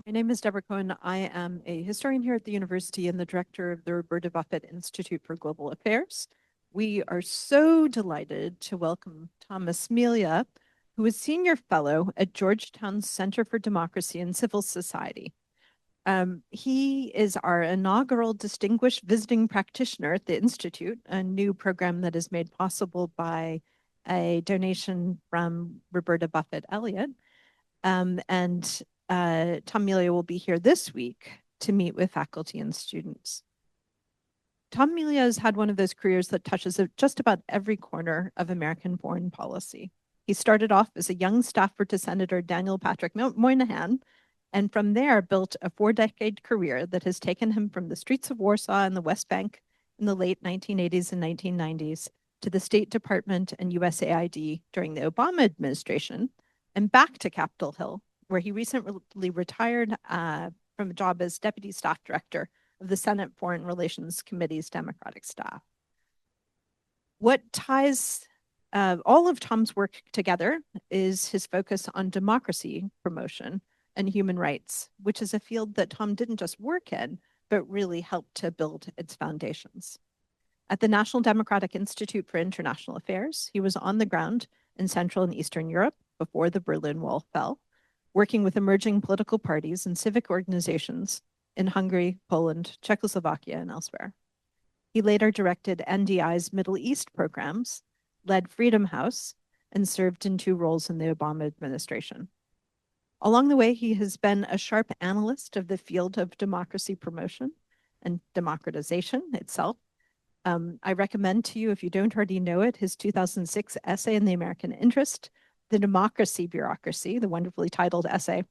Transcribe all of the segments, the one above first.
My name is Deborah Cohen. I am a historian here at the university and the director of the Roberta Buffett Institute for Global Affairs. We are so delighted to welcome Thomas Melia, who is senior fellow at Georgetown's Center for Democracy and Civil Society. He is our inaugural distinguished visiting practitioner at the Institute, a new program that is made possible by a donation from Roberta Buffett Elliott. And Tom Melia will be here this week to meet with faculty and students. Tom Melia has had one of those careers that touches just about every corner of American foreign policy. He started off as a young staffer to Senator Daniel Patrick Moynihan, and from there built a 4-decade career that has taken him from the streets of Warsaw and the West Bank in the late 1980s and 1990s to the State Department and USAID during the Obama administration, and back to Capitol Hill, where he recently retired from a job as Deputy Staff Director of the Senate Foreign Relations Committee's Democratic staff. What ties all of Tom's work together is his focus on democracy promotion and human rights, which is a field that Tom didn't just work in, but really helped to build its foundations. At the National Democratic Institute for International Affairs, he was on the ground in Central and Eastern Europe before the Berlin Wall fell, working with emerging political parties and civic organizations in Hungary, Poland, Czechoslovakia, and elsewhere. He later directed NDI's Middle East programs, led Freedom House, and served in 2 roles in the Obama administration. Along the way, he has been a sharp analyst of the field of democracy promotion and democratization itself. I recommend to you, if you don't already know it, his 2006 essay in the American Interest, The Democracy Bureaucracy, the wonderfully titled essay,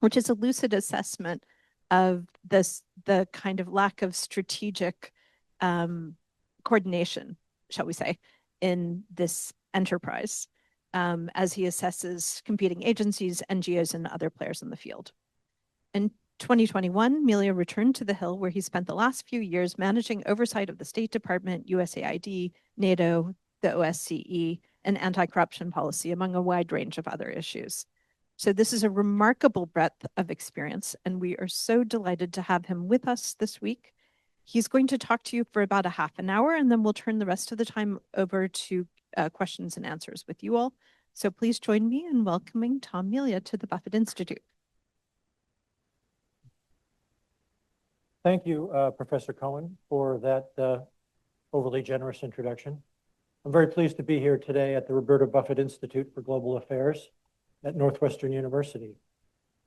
which is a lucid assessment of the kind of lack of strategic coordination, shall we say, in this enterprise as he assesses competing agencies, NGOs, and other players in the field. In 2021, Melia returned to the Hill, where he spent the last few years managing oversight of the State Department, USAID, NATO, the OSCE, and anti-corruption policy, among a wide range of other issues. So this is a remarkable breadth of experience, and we are so delighted to have him with us this week. He's going to talk to you for about a half an hour, and then we'll turn the rest of the time over to questions and answers with you all. So please join me in welcoming Tom Melia to the Buffett Institute. Thank you, Professor Cohen, for that overly generous introduction. I'm very pleased to be here today at the Roberta Buffett Institute for Global Affairs at Northwestern University.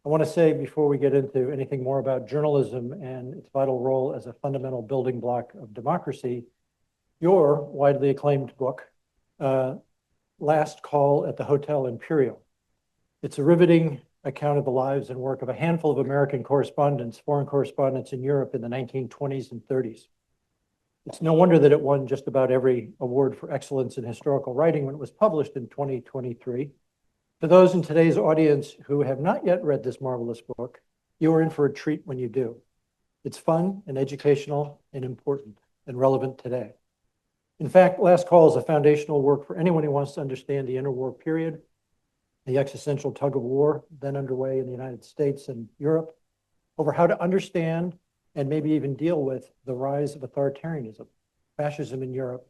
I want to say, before we get into anything more about journalism and its vital role as a fundamental building block of democracy, your widely acclaimed book, Last Call at the Hotel Imperial. It's a riveting account of the lives and work of a handful of American correspondents, foreign correspondents in Europe in the 1920s and 30s. It's no wonder that it won just about every award for excellence in historical writing when it was published in 2023. For those in today's audience who have not yet read this marvelous book, you are in for a treat when you do. It's fun and educational and important and relevant today. In fact, Last Call is a foundational work for anyone who wants to understand the interwar period, the existential tug of war then underway in the United States and Europe, over how to understand and maybe even deal with the rise of authoritarianism, fascism in Europe,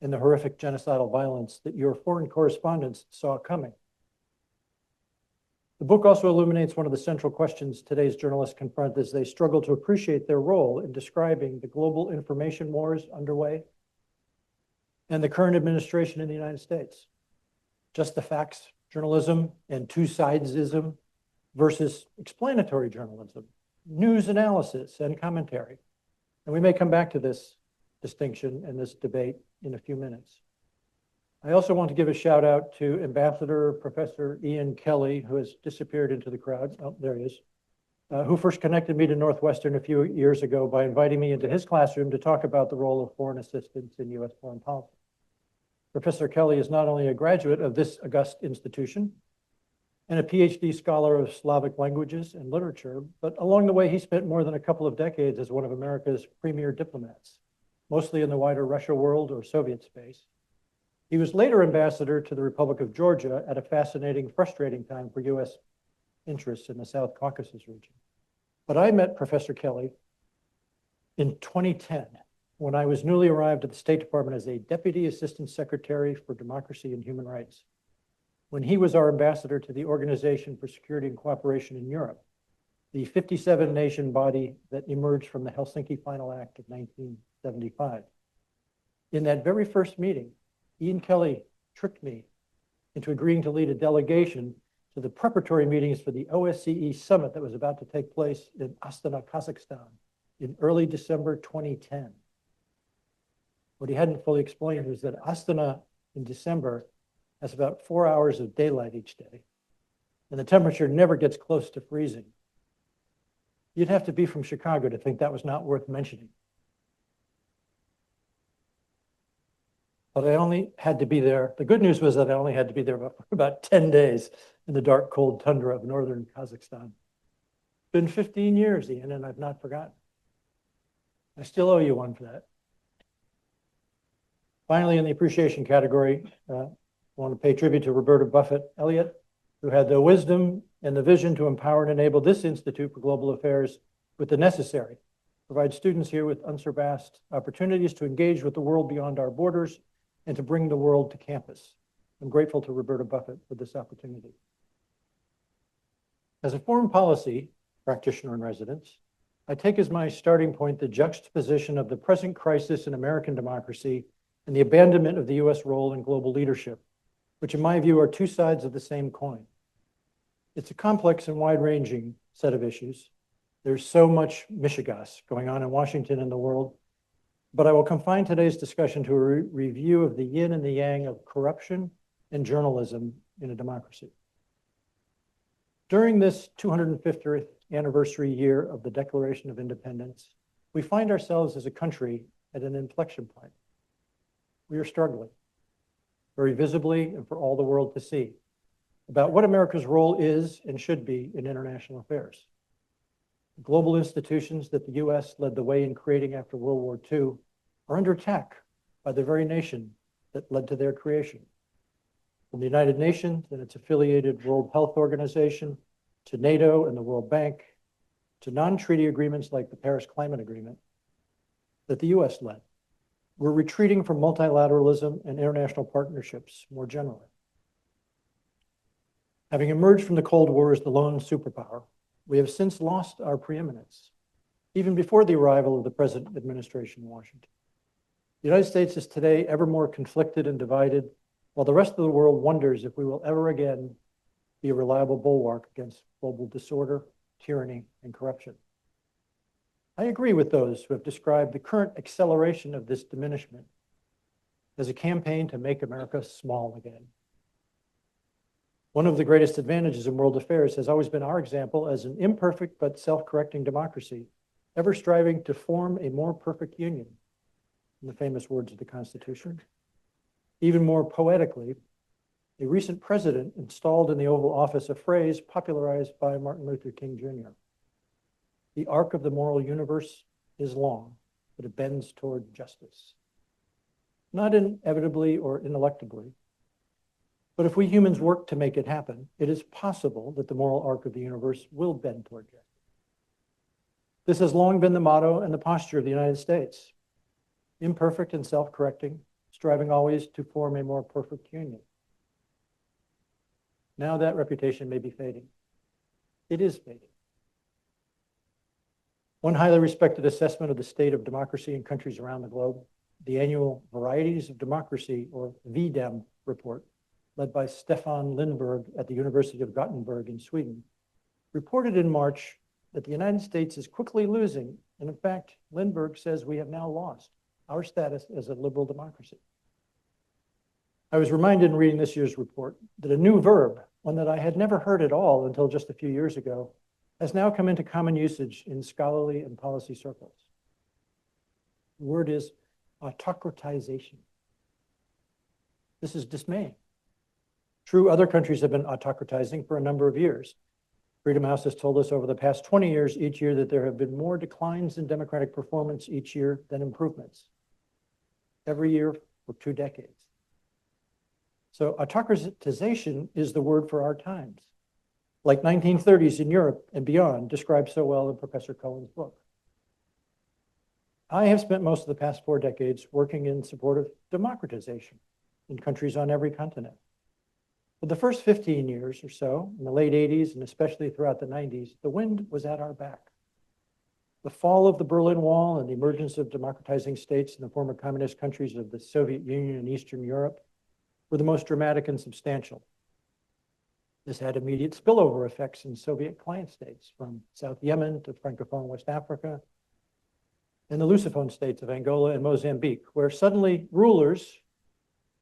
and the horrific genocidal violence that your foreign correspondents saw coming. The book also illuminates one of the central questions today's journalists confront as they struggle to appreciate their role in describing the global information wars underway and the current administration in the United States. Just the facts journalism and two-sidesism versus explanatory journalism, news analysis and commentary. And we may come back to this distinction and this debate in a few minutes. I also want to give a shout out to Ambassador Professor Ian Kelly, who has disappeared into the crowd. Oh, there he is. Who first connected me to Northwestern a few years ago by inviting me into his classroom to talk about the role of foreign assistance in U.S. foreign policy. Professor Kelly is not only a graduate of this august institution and a PhD scholar of Slavic languages and literature, but along the way, he spent more than a couple of decades as one of America's premier diplomats, mostly in the wider Russia world or Soviet space. He was later ambassador to the Republic of Georgia at a fascinating, frustrating time for U.S. interests in the South Caucasus region. But I met Professor Kelly in 2010, when I was newly arrived at the State Department as a Deputy Assistant Secretary for Democracy and Human Rights, when he was our ambassador to the Organization for Security and Cooperation in Europe, the 57-nation body that emerged from the Helsinki Final Act of 1975. In that very first meeting, Ian Kelly tricked me into agreeing to lead a delegation to the preparatory meetings for the OSCE summit that was about to take place in Astana, Kazakhstan in early December 2010. What he hadn't fully explained was that Astana in December has about 4 hours of daylight each day, and the temperature never gets close to freezing. You'd have to be from Chicago to think that was not worth mentioning. But I only had to be there. The good news was that I only had to be there for about 10 days in the dark, cold tundra of northern Kazakhstan. It's been 15 years, Ian, and I've not forgotten. I still owe you one for that. Finally, in the appreciation category, I want to pay tribute to Roberta Buffett Elliott, who had the wisdom and the vision to empower and enable this Institute for Global Affairs with the necessary, provide students here with unsurpassed opportunities to engage with the world beyond our borders and to bring the world to campus. I'm grateful to Roberta Buffett for this opportunity. As a foreign policy practitioner in residence, I take as my starting point the juxtaposition of the present crisis in American democracy and the abandonment of the US role in global leadership, which in my view are two sides of the same coin. It's a complex and wide-ranging set of issues. There's so much mishigas going on in Washington and the world, but I will confine today's discussion to a review of the yin and the yang of corruption and journalism in a democracy. During this 250th anniversary year of the Declaration of Independence, we find ourselves as a country at an inflection point. We are struggling, very visibly and for all the world to see, about what America's role is and should be in international affairs. The global institutions that the US led the way in creating after World War II are under attack by the very nation that led to their creation. From the United Nations and its affiliated World Health Organization, to NATO and the World Bank, to non-treaty agreements like the Paris Climate Agreement that the US led. We're retreating from multilateralism and international partnerships more generally. Having emerged from the Cold War as the lone superpower, we have since lost our preeminence, even before the arrival of the present administration in Washington. The United States is today ever more conflicted and divided, while the rest of the world wonders if we will ever again be a reliable bulwark against global disorder, tyranny, and corruption. I agree with those who have described the current acceleration of this diminishment as a campaign to make America small again. One of the greatest advantages in world affairs has always been our example as an imperfect but self-correcting democracy, ever striving to form a more perfect union, in the famous words of the Constitution. Even more poetically, a recent president installed in the Oval Office a phrase popularized by Martin Luther King Jr. The arc of the moral universe is long, but it bends toward justice. Not inevitably or ineluctably, but if we humans work to make it happen, it is possible that the moral arc of the universe will bend toward justice. This has long been the motto and the posture of the United States. Imperfect and self-correcting, striving always to form a more perfect union. Now that reputation may be fading. It is fading. One highly respected assessment of the state of democracy in countries around the globe, the annual Varieties of Democracy, or VDEM report, led by Stefan Lindberg at the University of Gothenburg in Sweden, reported in March that the United States is quickly losing, and in fact, Lindberg says we have now lost our status as a liberal democracy. I was reminded in reading this year's report that a new verb, one that I had never heard at all until just a few years ago, has now come into common usage in scholarly and policy circles. The word is autocratization. This is dismaying. True, other countries have been autocratizing for a number of years. Freedom House has told us over the past 20 years each year that there have been more declines in democratic performance each year than improvements. Every year for 2 decades. So autocratization is the word for our times. like 1930s in Europe and beyond, described so well in Professor Cohen's book. I have spent most of the past 4 decades working in support of democratization in countries on every continent. For the first 15 years or so, in the late 80s and especially throughout the 90s, the wind was at our back. The fall of the Berlin Wall and the emergence of democratizing states in the former communist countries of the Soviet Union and Eastern Europe were the most dramatic and substantial. This had immediate spillover effects in Soviet client states, from South Yemen to Francophone West Africa, and the Lusophone states of Angola and Mozambique, where suddenly rulers,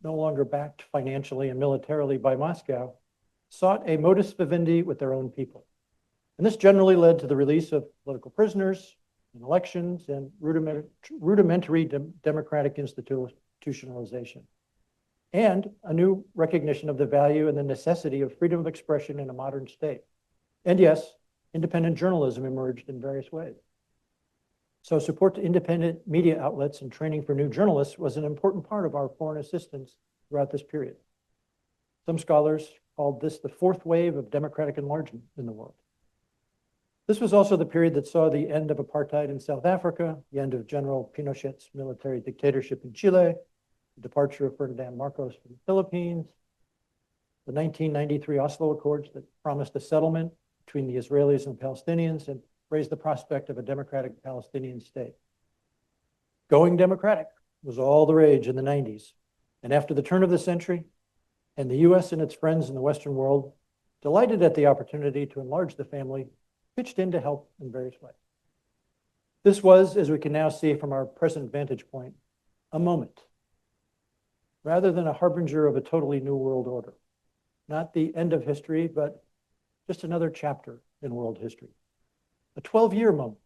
no longer backed financially and militarily by Moscow, sought a modus vivendi with their own people. And this generally led to the release of political prisoners and elections and rudimentary democratic institutionalization, and a new recognition of the value and the necessity of freedom of expression in a modern state. And yes, independent journalism emerged in various ways. So support to independent media outlets and training for new journalists was an important part of our foreign assistance throughout this period. Some scholars called this the 4th wave of democratic enlargement in the world. This was also the period that saw the end of apartheid in South Africa, the end of General Pinochet's military dictatorship in Chile, the departure of Ferdinand Marcos from the Philippines, the 1993 Oslo Accords that promised a settlement between the Israelis and the Palestinians and raised the prospect of a democratic Palestinian state. Going democratic was all the rage in the 90s. And after the turn of the century, and the US and its friends in the Western world, delighted at the opportunity to enlarge the family, pitched in to help in various ways. This was, as we can now see from our present vantage point, a moment, rather than a harbinger of a totally new world order. Not the end of history, but just another chapter in world history. A 12-year moment,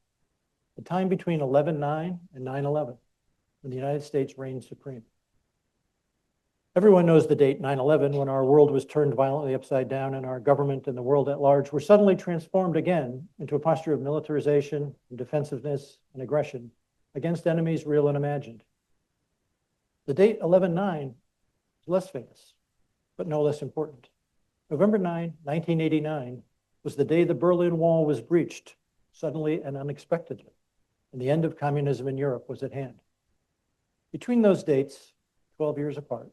the time between 11/9 and 9/11, when the United States reigned supreme. Everyone knows the date 9/11, when our world was turned violently upside down and our government and the world at large were suddenly transformed again into a posture of militarization and defensiveness and aggression against enemies real and imagined. The date 11/9 is less famous, but no less important. November 9, 1989 was the day the Berlin Wall was breached, suddenly and unexpectedly, and the end of communism in Europe was at hand. Between those dates, 12 years apart,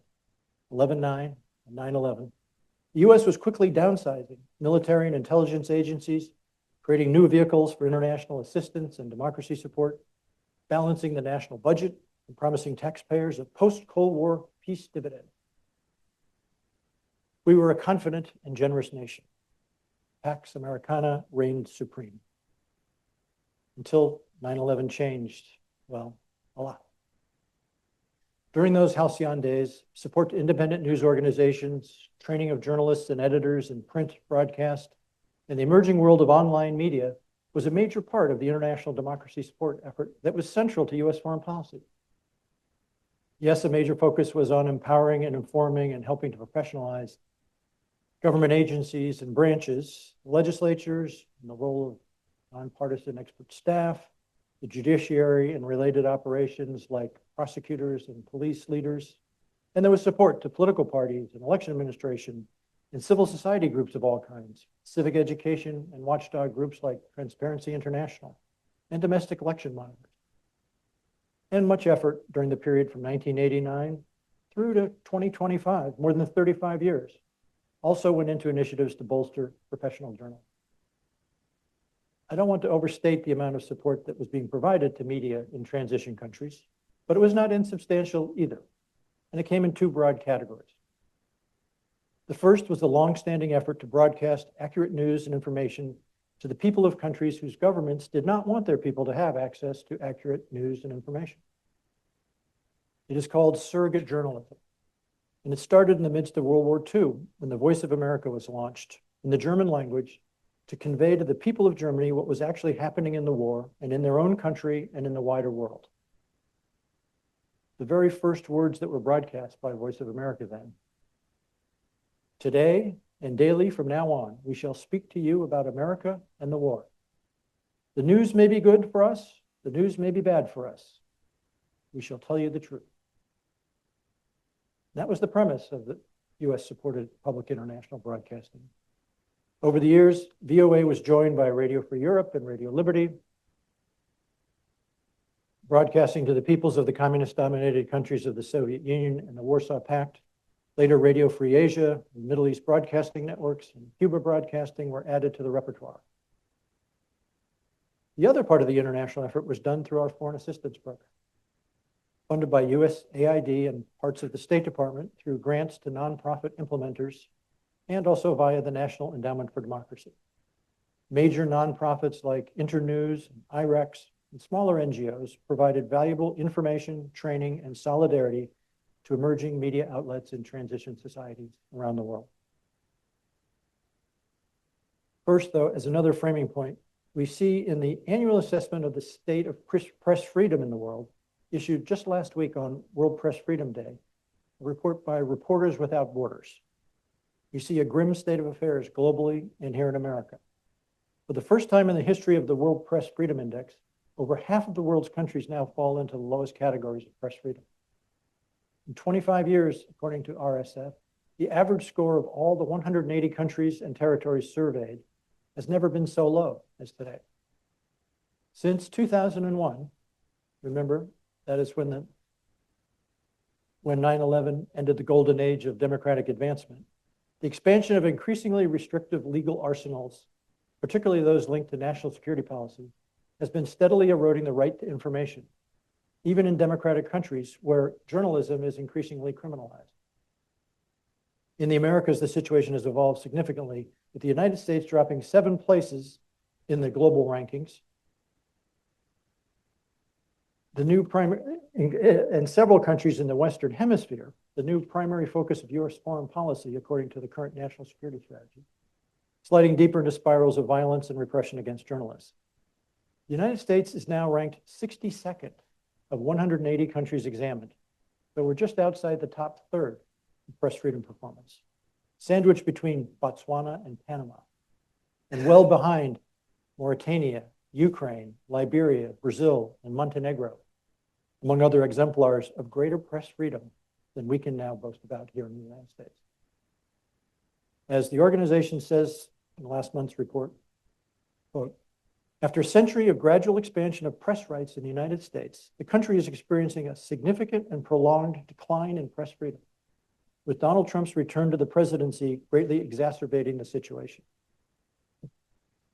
11/9 and 9/11, the US was quickly downsizing military and intelligence agencies, creating new vehicles for international assistance and democracy support, balancing the national budget, and promising taxpayers a post-Cold War peace dividend. We were a confident and generous nation. Pax Americana reigned supreme. Until 9/11 changed, well, a lot. During those halcyon days, support to independent news organizations, training of journalists and editors in print, broadcast, and the emerging world of online media was a major part of the international democracy support effort that was central to US foreign policy. Yes, a major focus was on empowering and informing and helping to professionalize government agencies and branches, legislatures, and the role of nonpartisan expert staff, the judiciary and related operations like prosecutors and police leaders. And there was support to political parties and election administration and civil society groups of all kinds, civic education and watchdog groups like Transparency International, and domestic election monitors. And much effort during the period from 1989 through to 2025, more than 35 years, also went into initiatives to bolster professional journalism. I don't want to overstate the amount of support that was being provided to media in transition countries, but it was not insubstantial either, and it came in 2 broad categories. The first was the long-standing effort to broadcast accurate news and information to the people of countries whose governments did not want their people to have access to accurate news and information. It is called surrogate journalism, and it started in the midst of World War II when the Voice of America was launched in the German language to convey to the people of Germany what was actually happening in the war and in their own country and in the wider world. The very first words that were broadcast by Voice of America then: "Today and daily from now on, we shall speak to you about America and the war. The news may be good for us, the news may be bad for us. We shall tell you the truth." That was the premise of the US-supported public international broadcasting. Over the years, VOA was joined by Radio Free Europe and Radio Liberty, broadcasting to the peoples of the communist-dominated countries of the Soviet Union and the Warsaw Pact. Later, Radio Free Asia, Middle East Broadcasting Networks, and Cuba Broadcasting were added to the repertoire. The other part of the international effort was done through our foreign assistance program, funded by USAID and parts of the State Department through grants to nonprofit implementers, and also via the National Endowment for Democracy. Major nonprofits like Internews, IREX, and smaller NGOs provided valuable information, training, and solidarity to emerging media outlets in transition societies around the world. First, though, as another framing point, we see in the annual assessment of the state of press freedom in the world, issued just last week on World Press Freedom Day, a report by Reporters Without Borders. You see a grim state of affairs globally and here in America. For the first time in the history of the World Press Freedom Index, over half of the world's countries now fall into the lowest categories of press freedom. In 25 years, according to RSF, the average score of all the 180 countries and territories surveyed has never been so low as today. Since 2001, remember, that is when 9/11 ended the golden age of democratic advancement, the expansion of increasingly restrictive legal arsenals, particularly those linked to national security policy, has been steadily eroding the right to information, even in democratic countries where journalism is increasingly criminalized. In the Americas, the situation has evolved significantly, with the United States dropping 7 places in the global rankings. The new primary, and several countries in the Western Hemisphere, the new primary focus of US foreign policy, according to the current national security strategy, sliding deeper into spirals of violence and repression against journalists. The United States is now ranked 62nd of 180 countries examined, but we're just outside the top third of press freedom performance, sandwiched between Botswana and Panama, and well behind Mauritania, Ukraine, Liberia, Brazil, and Montenegro, among other exemplars of greater press freedom than we can now boast about here in the United States. As the organization says in last month's report, quote, after a century of gradual expansion of press rights in the United States, the country is experiencing a significant and prolonged decline in press freedom, with Donald Trump's return to the presidency greatly exacerbating the situation.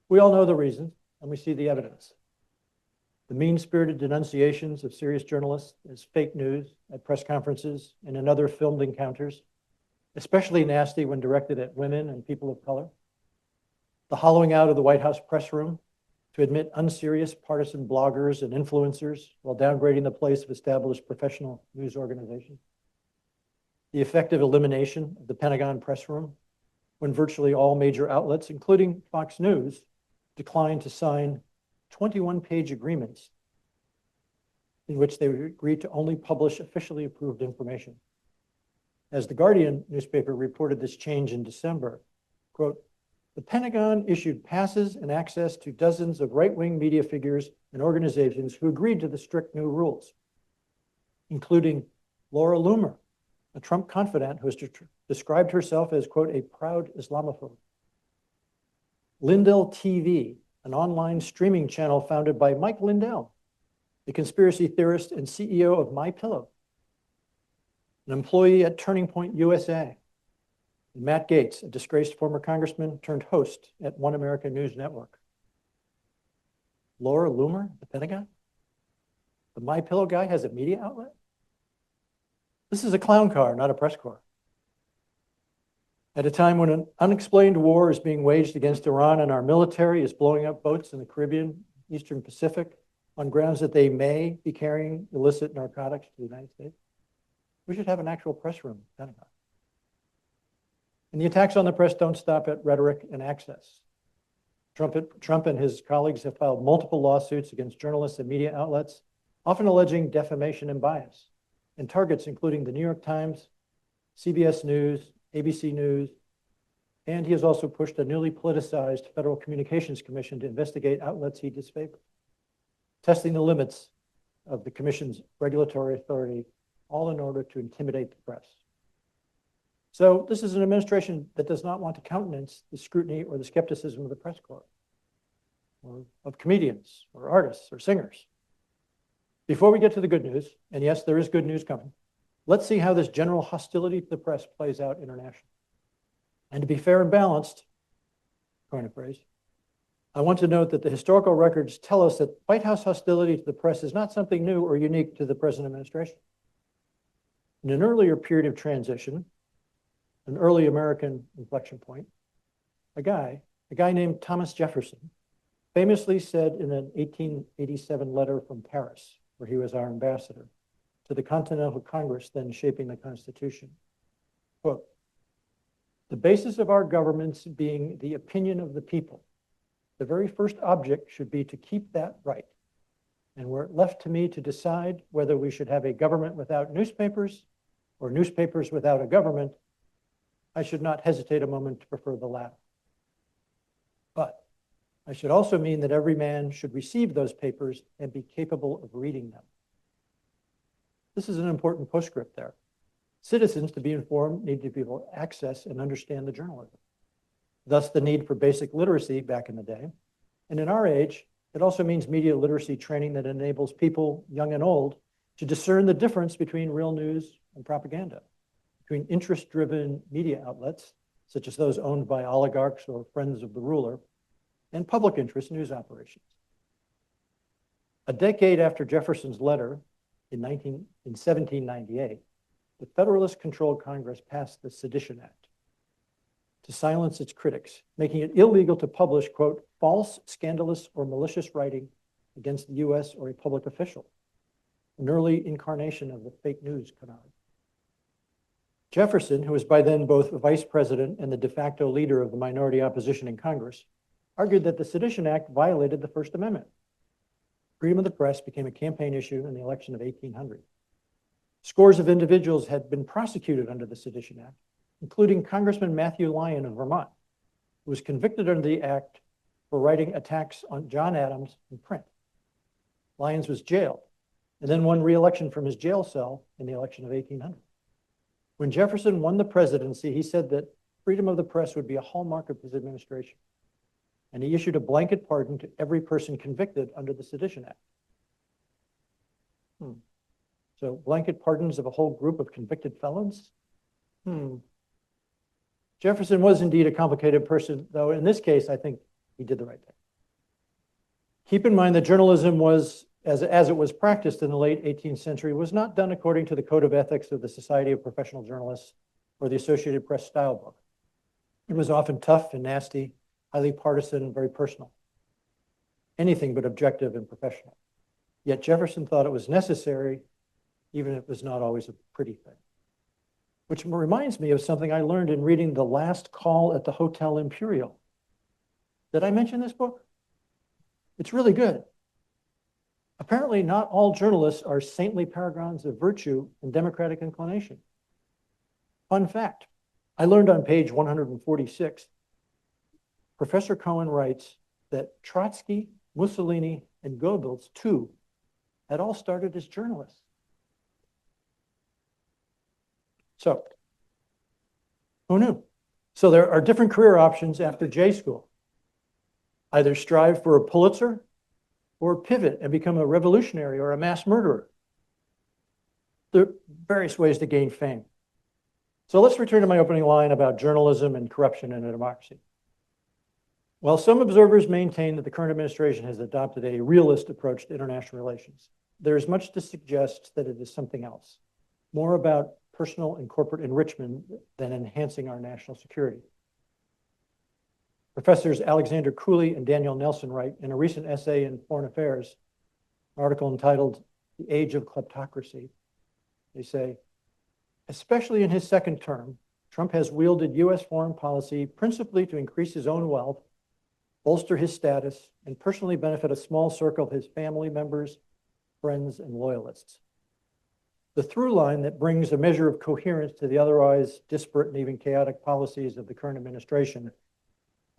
We all know the reasons, and we see the evidence. The mean-spirited denunciations of serious journalists as fake news at press conferences and in other filmed encounters, especially nasty when directed at women and people of color. The hollowing out of the White House press room to admit unserious partisan bloggers and influencers while downgrading the place of established professional news organizations. The effective elimination of the Pentagon press room when virtually all major outlets, including Fox News, declined to sign 21-page agreements in which they agreed to only publish officially approved information. As the Guardian newspaper reported this change in December, quote, the Pentagon issued passes and access to dozens of right-wing media figures and organizations who agreed to the strict new rules, including Laura Loomer, a Trump confidant who has described herself as, quote, a proud Islamophobe. Lindell TV, an online streaming channel founded by Mike Lindell, a conspiracy theorist and CEO of MyPillow, an employee at Turning Point USA, and Matt Gaetz, a disgraced former congressman turned host at One America News Network. Laura Loomer, the Pentagon? The MyPillow guy has a media outlet? This is a clown car, not a press corps. At a time when an unexplained war is being waged against Iran and our military is blowing up boats in the Caribbean, Eastern Pacific, on grounds that they may be carrying illicit narcotics to the United States, we should have an actual press room at the Pentagon. And the attacks on the press don't stop at rhetoric and access. Trump and his colleagues have filed multiple lawsuits against journalists and media outlets, often alleging defamation and bias, and targets including the New York Times, CBS News, ABC News, and he has also pushed a newly politicized Federal Communications Commission to investigate outlets he disfavored, testing the limits of the commission's regulatory authority, all in order to intimidate the press. So this is an administration that does not want to countenance the scrutiny or the skepticism of the press corps, or of comedians, or artists, or singers. Before we get to the good news, and yes, there is good news coming, let's see how this general hostility to the press plays out internationally. And to be fair and balanced, coin a phrase, I want to note that the historical records tell us that White House hostility to the press is not something new or unique to the present administration. In an earlier period of transition, an early American inflection point, a guy named Thomas Jefferson famously said in an 1887 letter from Paris, where he was our ambassador, to the Continental Congress then shaping the Constitution, quote, "The basis of our governments being the opinion of the people, the very first object should be to keep that right. And were it left to me to decide whether we should have a government without newspapers or newspapers without a government, I should not hesitate a moment to prefer the latter. But I should also mean that every man should receive those papers and be capable of reading them." This is an important postscript there. Citizens, to be informed, need to be able to access and understand the journalism. Thus, the need for basic literacy back in the day. And in our age, it also means media literacy training that enables people, young and old, to discern the difference between real news and propaganda, between interest-driven media outlets, such as those owned by oligarchs or friends of the ruler, and public interest news operations. A decade after Jefferson's letter in 1798, the Federalist-controlled Congress passed the Sedition Act to silence its critics, making it illegal to publish, quote, "false, scandalous, or malicious writing against the U.S. or a public official," an early incarnation of the fake news canard. Jefferson, who was by then both the vice president and the de facto leader of the minority opposition in Congress, argued that the Sedition Act violated the First Amendment. Freedom of the press became a campaign issue in the election of 1800. Scores of individuals had been prosecuted under the Sedition Act, including Congressman Matthew Lyon of Vermont, who was convicted under the act for writing attacks on John Adams in print. Lyons was jailed and then won re-election from his jail cell in the election of 1800. When Jefferson won the presidency, he said that freedom of the press would be a hallmark of his administration, and he issued a blanket pardon to every person convicted under the Sedition Act. So blanket pardons of a whole group of convicted felons? Jefferson was indeed a complicated person, though in this case, I think he did the right thing. Keep in mind that journalism was, as it was practiced in the late 18th century, was not done according to the code of ethics of the Society of Professional Journalists or the Associated Press style book. It was often tough and nasty, highly partisan, and very personal. Anything but objective and professional. Yet Jefferson thought it was necessary, even if it was not always a pretty thing. Which reminds me of something I learned in reading The Last Call at the Hotel Imperial. Did I mention this book? It's really good. Apparently, not all journalists are saintly paragons of virtue and democratic inclination. Fun fact, I learned on page 146, Professor Cohen writes that Trotsky, Mussolini, and Goebbels, too, had all started as journalists. So, who knew? So there are different career options after J school. Either strive for a Pulitzer or pivot and become a revolutionary or a mass murderer. There are various ways to gain fame. So let's return to my opening line about journalism and corruption in a democracy. While some observers maintain that the current administration has adopted a realist approach to international relations, there is much to suggest that it is something else, more about personal and corporate enrichment than enhancing our national security. Professors Alexander Cooley and Daniel Nelson write in a recent essay in Foreign Affairs, an article entitled "The Age of Kleptocracy," they say, especially in his second term, Trump has wielded U.S. foreign policy principally to increase his own wealth, bolster his status, and personally benefit a small circle of his family members, friends, and loyalists. The through line that brings a measure of coherence to the otherwise disparate and even chaotic policies of the current administration,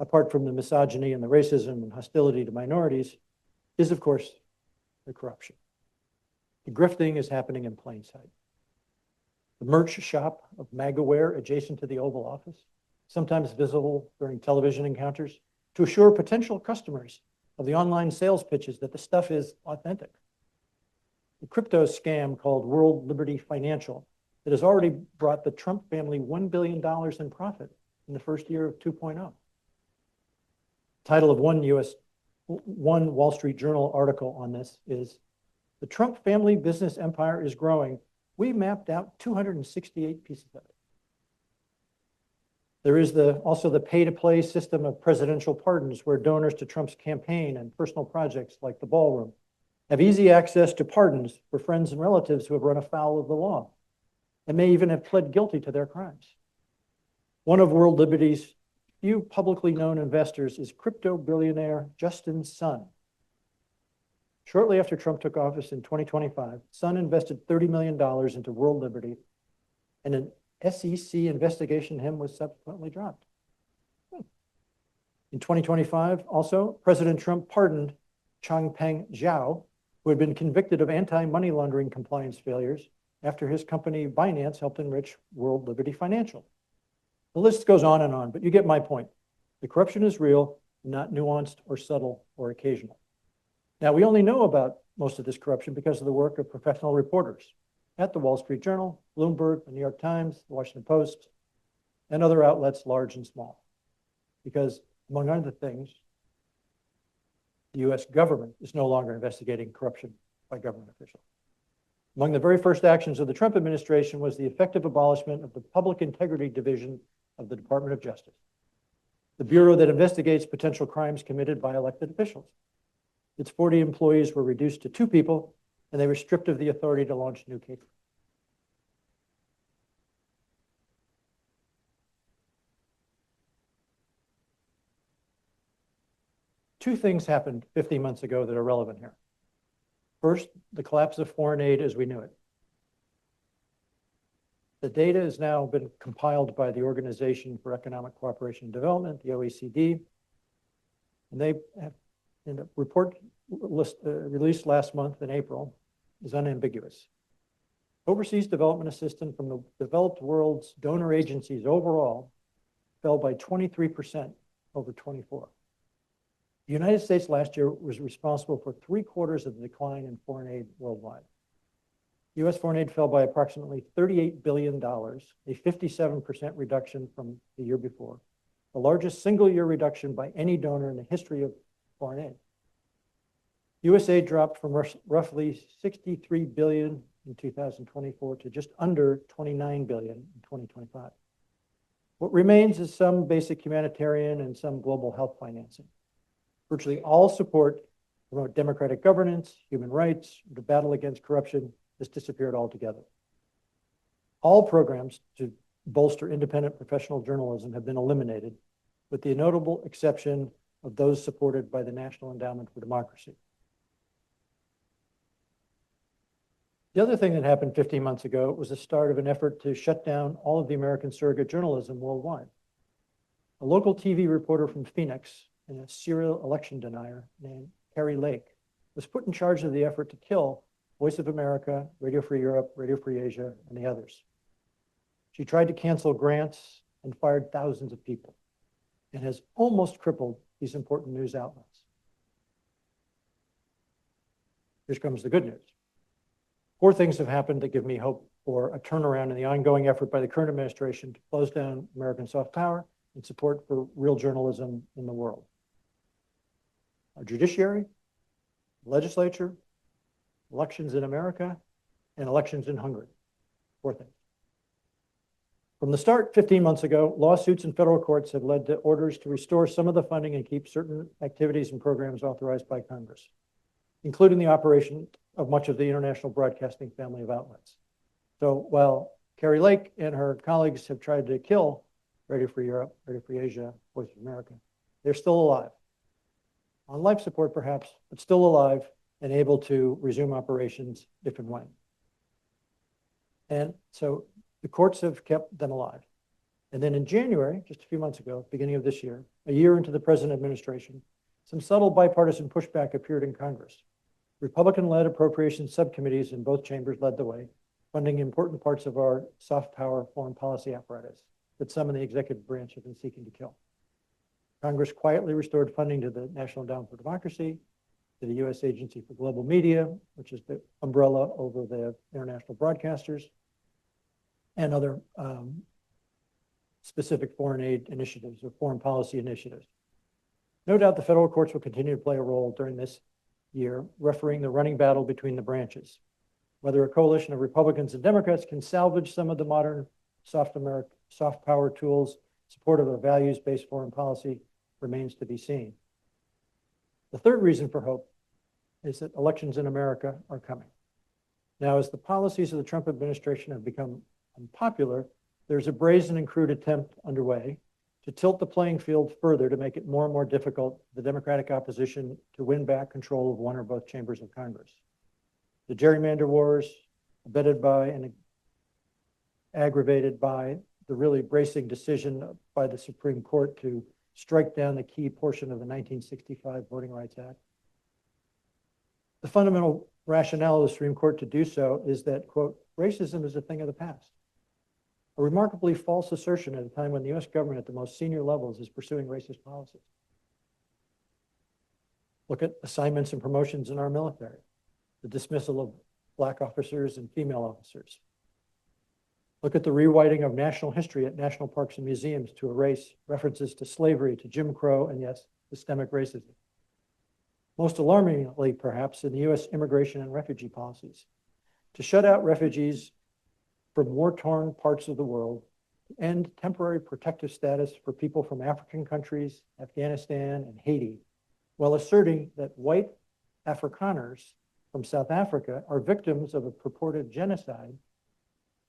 apart from the misogyny and the racism and hostility to minorities, is, of course, the corruption. The grifting is happening in plain sight. the merch shop of MAGAware adjacent to the Oval Office, sometimes visible during television encounters, to assure potential customers of the online sales pitches that the stuff is authentic. The crypto scam called World Liberty Financial that has already brought the Trump family $1 billion in profit in the first year of 2.0. Title of one Wall Street Journal article on this is, "The Trump family business empire is growing. We mapped out 268 pieces of it." There is also the pay-to-play system of presidential pardons, where donors to Trump's campaign and personal projects like the ballroom have easy access to pardons for friends and relatives who have run afoul of the law and may even have pled guilty to their crimes. One of World Liberty's few publicly known investors is crypto billionaire Justin's son. Shortly after Trump took office in 2025, Sun invested $30 million into World Liberty, and an SEC investigation into him was subsequently dropped. In 2025, also, President Trump pardoned Changpeng Zhao, who had been convicted of anti-money laundering compliance failures after his company Binance helped enrich World Liberty Financial. The list goes on, but you get my point. The corruption is real, not nuanced or subtle or occasional. Now, we only know about most of this corruption because of the work of professional reporters at the Wall Street Journal, Bloomberg, the New York Times, the Washington Post, and other outlets large and small. Because, among other things, the US government is no longer investigating corruption by government officials. Among the very first actions of the Trump administration was the effective abolishment of the Public Integrity Division of the Department of Justice, the bureau that investigates potential crimes committed by elected officials. Its 40 employees were reduced to 2 people, and they were stripped of the authority to launch new cases. Two things happened 50 months ago that are relevant here. First, the collapse of foreign aid as we knew it. The data has now been compiled by the Organization for Economic Cooperation and Development, the OECD, and they have, in a report released last month in April, is unambiguous. Overseas development assistance from the developed world's donor agencies overall fell by 23% over 24. The United States last year was responsible for 3/4 of the decline in foreign aid worldwide. U.S. foreign aid fell by approximately $38 billion, a 57% reduction from the year before, the largest single-year reduction by any donor in the history of foreign aid. USAID dropped from roughly $63 billion in 2024 to just under $29 billion in 2025. What remains is some basic humanitarian and some global health financing. Virtually all support to promote democratic governance, human rights, the battle against corruption has disappeared altogether. All programs to bolster independent professional journalism have been eliminated, with the notable exception of those supported by the National Endowment for Democracy. The other thing that happened 15 months ago was the start of an effort to shut down all of the American surrogate journalism worldwide. A local TV reporter from Phoenix and a serial election denier named Kari Lake was put in charge of the effort to kill Voice of America, Radio Free Europe, Radio Free Asia, and the others. She tried to cancel grants and fired thousands of people, and has almost crippled these important news outlets. Here comes the good news. 4 things have happened that give me hope for a turnaround in the ongoing effort by the current administration to close down American soft power and support for real journalism in the world. Our judiciary, legislature, elections in America, and elections in Hungary. 4 things. From the start 15 months ago, lawsuits in federal courts have led to orders to restore some of the funding and keep certain activities and programs authorized by Congress, including the operation of much of the international broadcasting family of outlets. So while Kari Lake and her colleagues have tried to kill Radio Free Europe, Radio Free Asia, Voice of America, they're still alive. On life support perhaps, but still alive and able to resume operations if and when. And so the courts have kept them alive. And then in January, just a few months ago, beginning of this year, a year into the present administration, some subtle bipartisan pushback appeared in Congress. Republican-led appropriations subcommittees in both chambers led the way, funding important parts of our soft power foreign policy apparatus that some in the executive branch have been seeking to kill. Congress quietly restored funding to the National Endowment for Democracy, to the U.S. Agency for Global Media, which is the umbrella over the international broadcasters, and other specific foreign aid initiatives or foreign policy initiatives. No doubt the federal courts will continue to play a role during this year, refereeing the running battle between the branches. Whether a coalition of Republicans and Democrats can salvage some of the modern soft power tools supportive of values-based foreign policy remains to be seen. The third reason for hope is that elections in America are coming. Now, as the policies of the Trump administration have become unpopular, there's a brazen and crude attempt underway to tilt the playing field further to make it more and more difficult for the Democratic opposition to win back control of one or both chambers of Congress. The gerrymander wars, abetted by and aggravated by the really bracing decision by the Supreme Court to strike down the key portion of the 1965 Voting Rights Act. The fundamental rationale of the Supreme Court to do so is that, quote, racism is a thing of the past. A remarkably false assertion at a time when the U.S. government at the most senior levels is pursuing racist policies. Look at assignments and promotions in our military, the dismissal of Black officers and female officers. Look at the rewriting of national history at national parks and museums to erase references to slavery, to Jim Crow, and yes, systemic racism. Most alarmingly, perhaps, in the U.S. immigration and refugee policies, to shut out refugees from war-torn parts of the world, to end temporary protective status for people from African countries, Afghanistan, and Haiti, while asserting that white Afrikaners from South Africa are victims of a purported genocide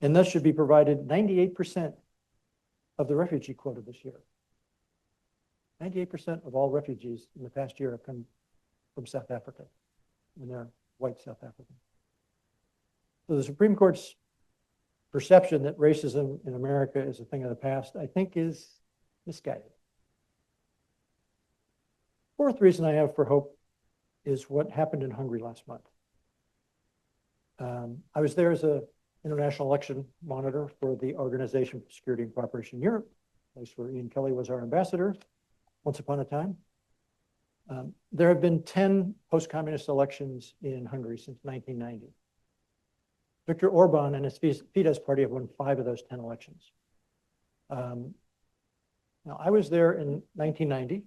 and thus should be provided 98% of the refugee quota this year. 98% of all refugees in the past year have come from South Africa, and they're white South African. So the Supreme Court's perception that racism in America is a thing of the past, I think, is misguided. Fourth reason I have for hope is what happened in Hungary last month. I was there as an international election monitor for the Organization for Security and Cooperation in Europe, a place where Ian Kelly was our ambassador once upon a time. There have been 10 post-communist elections in Hungary since 1990. Viktor Orban and his Fidesz party have won 5 of those 10 elections. Now, I was there in 1990,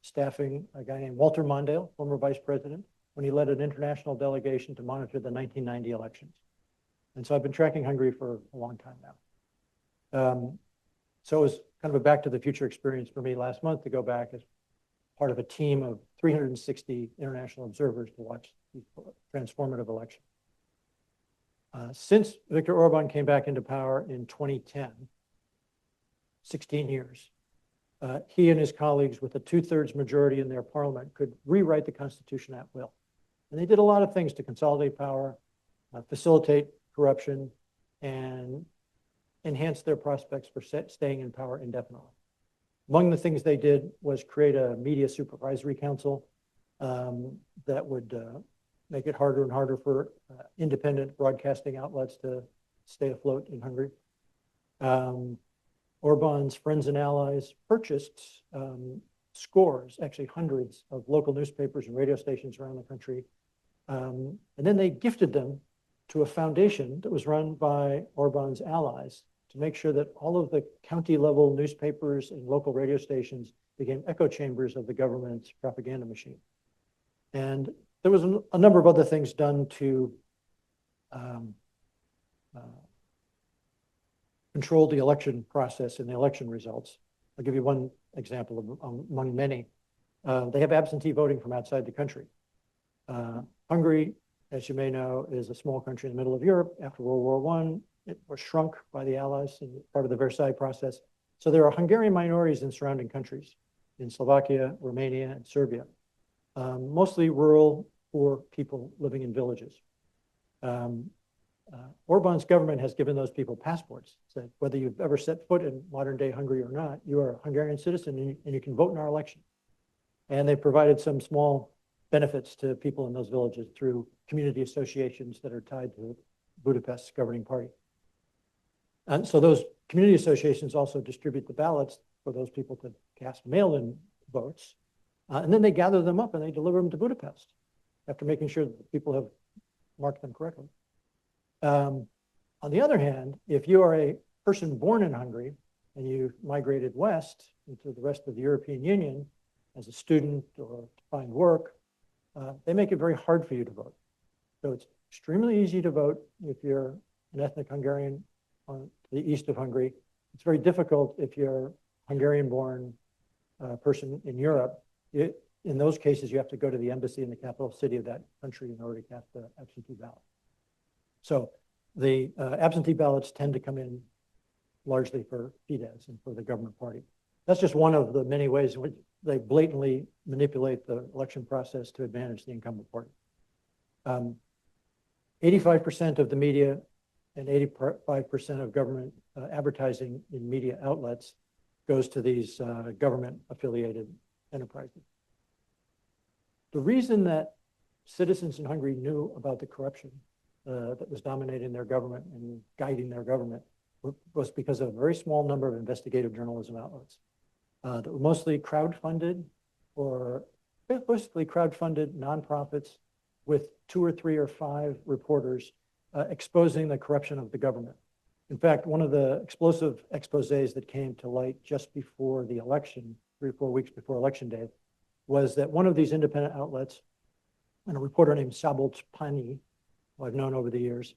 staffing a guy named Walter Mondale, former vice president, when he led an international delegation to monitor the 1990 elections. And so I've been tracking Hungary for a long time now. So it was kind of a back to the future experience for me last month to go back as part of a team of 360 international observers to watch these transformative elections. Since Viktor Orban came back into power in 2010, 16 years, he and his colleagues with a 2/3 majority in their parliament could rewrite the Constitution at will. And they did a lot of things to consolidate power, facilitate corruption, and enhance their prospects for staying in power indefinitely. Among the things they did was create a media supervisory council that would make it harder and harder for independent broadcasting outlets to stay afloat in Hungary. Orban's friends and allies purchased scores, actually hundreds, of local newspapers and radio stations around the country. And then they gifted them to a foundation that was run by Orban's allies to make sure that all of the county level newspapers and local radio stations became echo chambers of the government's propaganda machine. And there was a number of other things done to control the election process and the election results. I'll give you one example among many. They have absentee voting from outside the country. Hungary, as you may know, is a small country in the middle of Europe. After World War I, it was shrunk by the Allies in part of the Versailles process. So there are Hungarian minorities in surrounding countries, in Slovakia, Romania, and Serbia, mostly rural, poor people living in villages. Orban's government has given those people passports, said whether you've ever set foot in modern day Hungary or not, you are a Hungarian citizen and you can vote in our election. And they provided some small benefits to people in those villages through community associations that are tied to Budapest's governing party. And so those community associations also distribute the ballots for those people to cast mail-in votes. And then they gather them up and they deliver them to Budapest after making sure that the people have marked them correctly. On the other hand, if you are a person born in Hungary and you migrated west into the rest of the European Union as a student or to find work, they make it very hard for you to vote. So it's extremely easy to vote if you're an ethnic Hungarian on the east of Hungary. It's very difficult if you're a Hungarian-born person in Europe. In those cases, you have to go to the embassy in the capital city of that country in order to cast the absentee ballot. So the absentee ballots tend to come in largely for Fidesz and for the government party. That's just one of the many ways in which they blatantly manipulate the election process to advantage the incumbent party. 85% of the media and 85% of government advertising in media outlets goes to these government-affiliated enterprises. The reason that citizens in Hungary knew about the corruption that was dominating their government and guiding their government was because of a very small number of investigative journalism outlets that were mostly crowd-funded or basically crowd-funded nonprofits with 2 or 3 or 5 reporters exposing the corruption of the government. In fact, one of the explosive exposés that came to light just before the election, 3 or 4 weeks before election day, was that one of these independent outlets, and a reporter named Szabolcs Pani, who I've known over the years,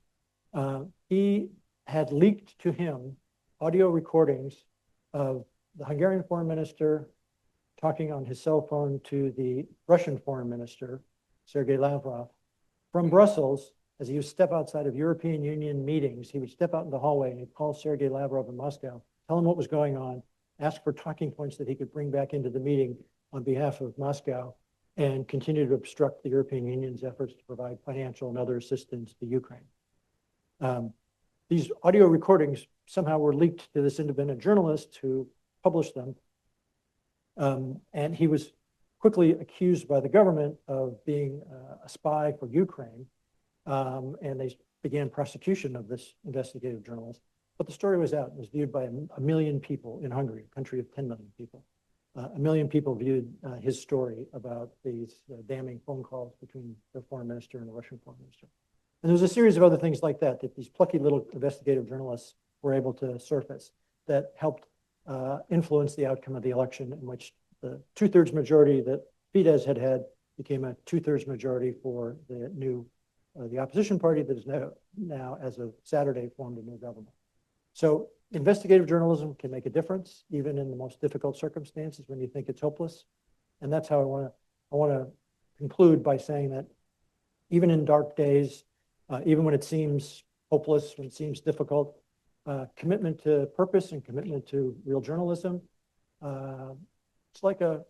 he had leaked to him audio recordings of the Hungarian foreign minister talking on his cell phone to the Russian foreign minister, Sergei Lavrov, from Brussels. As he would step outside of European Union meetings, he would step out in the hallway and he'd call Sergei Lavrov in Moscow, tell him what was going on, ask for talking points that he could bring back into the meeting on behalf of Moscow, and continue to obstruct the European Union's efforts to provide financial and other assistance to Ukraine. These audio recordings somehow were leaked to this independent journalist who published them. And he was quickly accused by the government of being a spy for Ukraine. And they began prosecution of this investigative journalist. But the story was out. It was viewed by a million people in Hungary, a country of 10 million people. 1 million people viewed his story about these damning phone calls between the foreign minister and the Russian foreign minister. And there was a series of other things like that these plucky little investigative journalists were able to surface that helped influence the outcome of the election, in which the 2/3 majority that Fidesz had became a 2/3 majority for the new the opposition party that is now, as of Saturday, formed a new government. So investigative journalism can make a difference, even in the most difficult circumstances when you think it's hopeless. And that's how I want to conclude by saying that even in dark days, even when it seems hopeless, when it seems difficult, commitment to purpose and commitment to real journalism, it's like a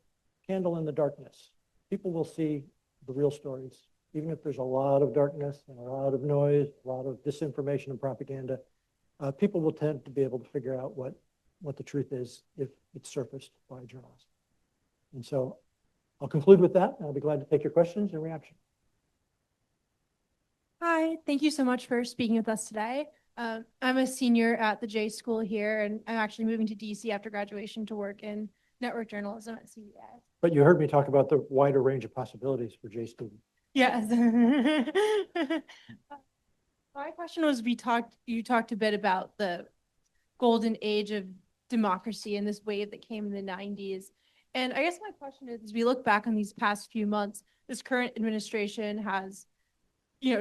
candle in the darkness. People will see the real stories. Even if there's a lot of darkness and a lot of noise, a lot of disinformation and propaganda, people will tend to be able to figure out what the truth is if it's surfaced by a journalist. And so I'll conclude with that, and I'll be glad to take your questions and reactions. Hi, thank you so much for speaking with us today. I'm a senior at the J School here, and I'm actually moving to DC after graduation to work in network journalism at CBS. But you heard me talk about the wider range of possibilities for J students. Yes. My question was, you talked a bit about the golden age of democracy and this wave that came in the 90s. And I guess my question is, as we look back on these past few months, this current administration has,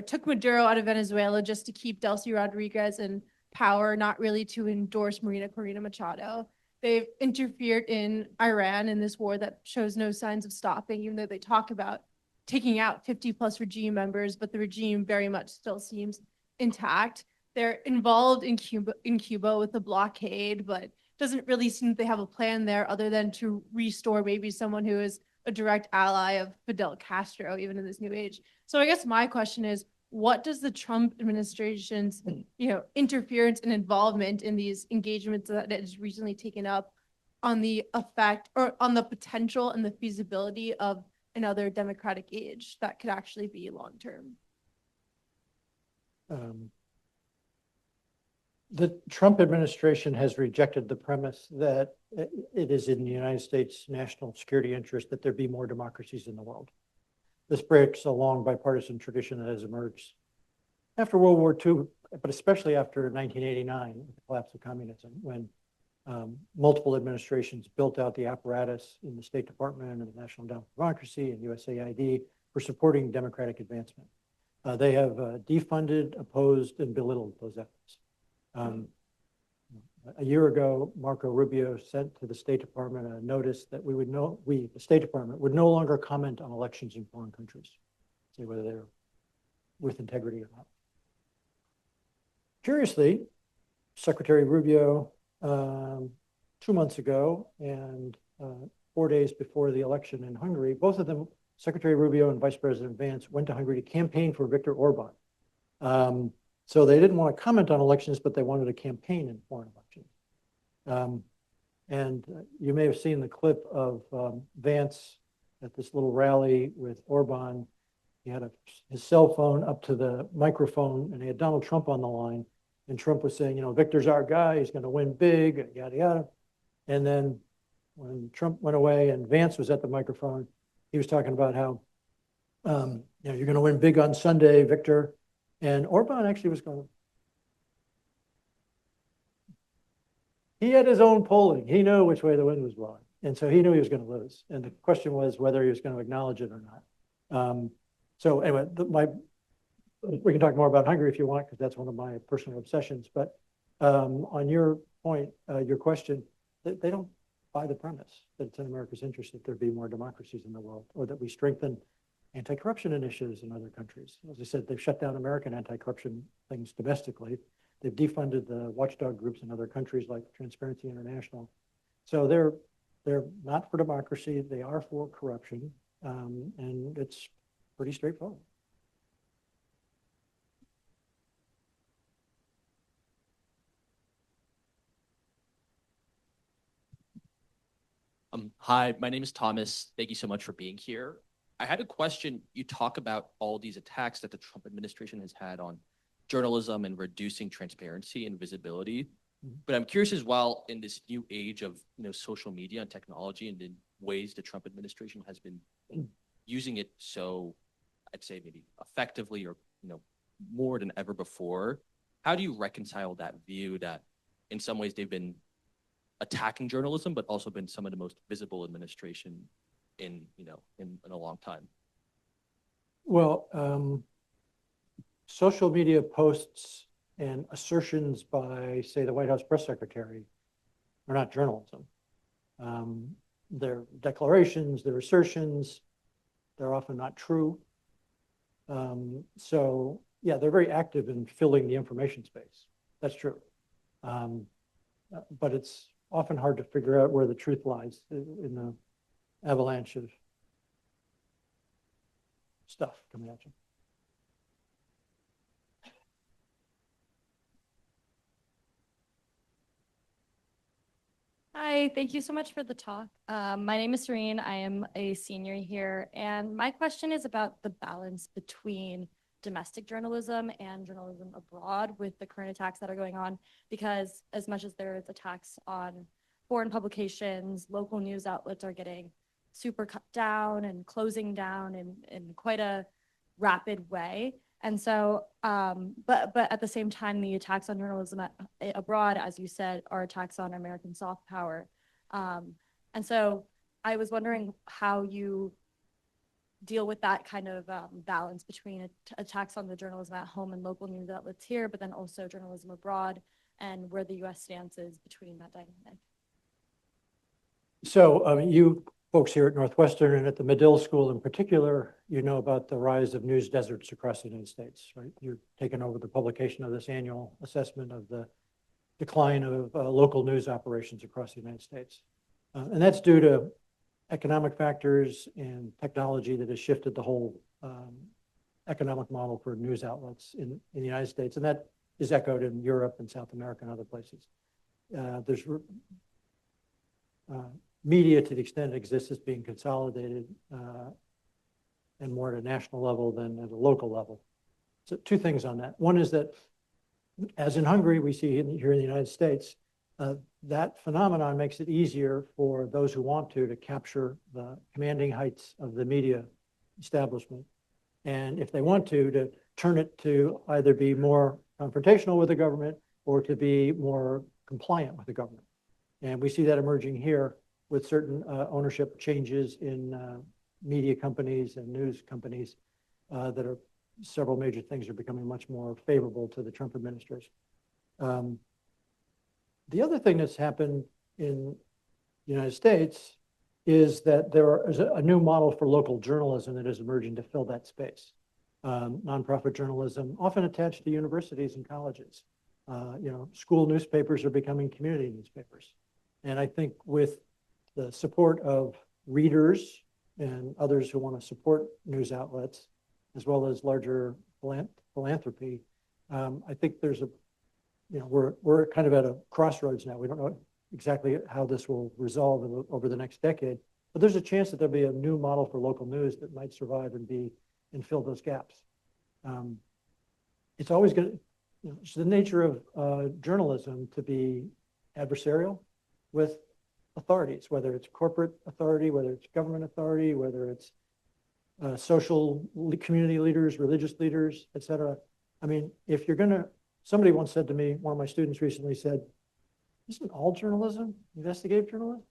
took Maduro out of Venezuela just to keep Delcy Rodriguez in power, not really to endorse Marina Corina Machado. They've interfered in Iran in this war that shows no signs of stopping, even though they talk about taking out 50+ regime members, but the regime very much still seems intact. They're involved in Cuba with the blockade, but doesn't really seem they have a plan there other than to restore maybe someone who is a direct ally of Fidel Castro, even in this new age. So I guess my question is, what does the Trump administration's interference and involvement in these engagements that it has recently taken up on the effect or on the potential and the feasibility of another democratic age that could actually be long-term? The Trump administration has rejected the premise that it is in the United States' national security interest that there be more democracies in the world. This breaks a long bipartisan tradition that has emerged after World War II, but especially after 1989, the collapse of communism, when multiple administrations built out the apparatus in the State Department and the National Endowment for Democracy and USAID for supporting democratic advancement. They have defunded, opposed, and belittled those efforts. A year ago, Marco Rubio sent to the State Department a notice that the State Department, would no longer comment on elections in foreign countries, say whether they're with integrity or not. Curiously, Secretary Rubio, 2 months ago and 4 days before the election in Hungary, both of them, Secretary Rubio and Vice President Vance, went to Hungary to campaign for Viktor Orban. So they didn't want to comment on elections, but they wanted to campaign in foreign elections. You may have seen the clip of Vance at this little rally with Orban. He had his cell phone up to the microphone, and he had Donald Trump on the line. And Trump was saying, Victor's our guy. He's going to win big, yada, yada. And then when Trump went away and Vance was at the microphone, he was talking about how, you're going to win big on Sunday, Victor. And Orban actually was going, he had his own polling. He knew which way the wind was blowing. And so he knew he was going to lose. And the question was whether he was going to acknowledge it or not. So anyway, we can talk more about Hungary if you want, because that's one of my personal obsessions. But on your point, your question, they don't buy the premise that it's in America's interest that there be more democracies in the world, or that we strengthen anti-corruption initiatives in other countries. As I said, they've shut down American anti-corruption things domestically. They've defunded the watchdog groups in other countries like Transparency International. So they're not for democracy. They are for corruption, and it's pretty straightforward. Hi, my name is Thomas. Thank you so much for being here. I had a question. You talk about all these attacks that the Trump administration has had on journalism and reducing transparency and visibility. Mm-hmm. But I'm curious as well, in this new age of social media and technology, and in ways the Trump administration has been using it so, I'd say maybe effectively or more than ever before. How do you reconcile that view that in some ways they've been attacking journalism, but also been some of the most visible administration in a long time? Well, social media posts and assertions by, say, the White House press secretary are not journalism. They're declarations, they're assertions, they're often not true. So yeah, they're very active in filling the information space. That's true. But it's often hard to figure out where the truth lies in the avalanche of stuff coming at you. Hi, thank you so much for the talk. My name is Serene. I am a senior here, and my question is about the balance between domestic journalism and journalism abroad with the current attacks that are going on, because as much as there's attacks on foreign publications, local news outlets are getting super cut down and closing down in quite a rapid way. And so, but at the same time, the attacks on journalism abroad, as you said, are attacks on American soft power. And so I was wondering how you deal with that kind of balance between attacks on the journalism at home and local news outlets here, but then also journalism abroad, and where the U.S. stance is between that dynamic. So you folks here at Northwestern and at the Medill School in particular, you know about the rise of news deserts across the United States, right? You're taking over the publication of this annual assessment of the decline of local news operations across the United States. And that's due to economic factors and technology that has shifted the whole economic model for news outlets in the United States. And that is echoed in Europe and South America and other places. There's media, to the extent it exists, is being consolidated and more at a national level than at a local level. So two things on that. One is that as in Hungary, we see here in the United States, that phenomenon makes it easier for those who want to capture the commanding heights of the media establishment. And if they want to turn it to either be more confrontational with the government or to be more compliant with the government. And we see that emerging here with certain ownership changes in media companies and news companies that are several major things are becoming much more favorable to the Trump administration. The other thing that's happened in the United States is that there is a new model for local journalism that is emerging to fill that space. Nonprofit journalism, often attached to universities and colleges. School newspapers are becoming community newspapers. And I think with the support of readers and others who want to support news outlets, as well as larger philanthropy, I think there's we're kind of at a crossroads now. We don't know exactly how this will resolve over the next decade, but there's a chance that there'll be a new model for local news that might survive and fill those gaps. It's always going to, it's the nature of journalism to be adversarial with authorities, whether it's corporate authority, whether it's government authority, whether it's social community leaders, religious leaders, et cetera. I mean, if you're going to, somebody once said to me, one of my students recently said, isn't all journalism investigative journalism?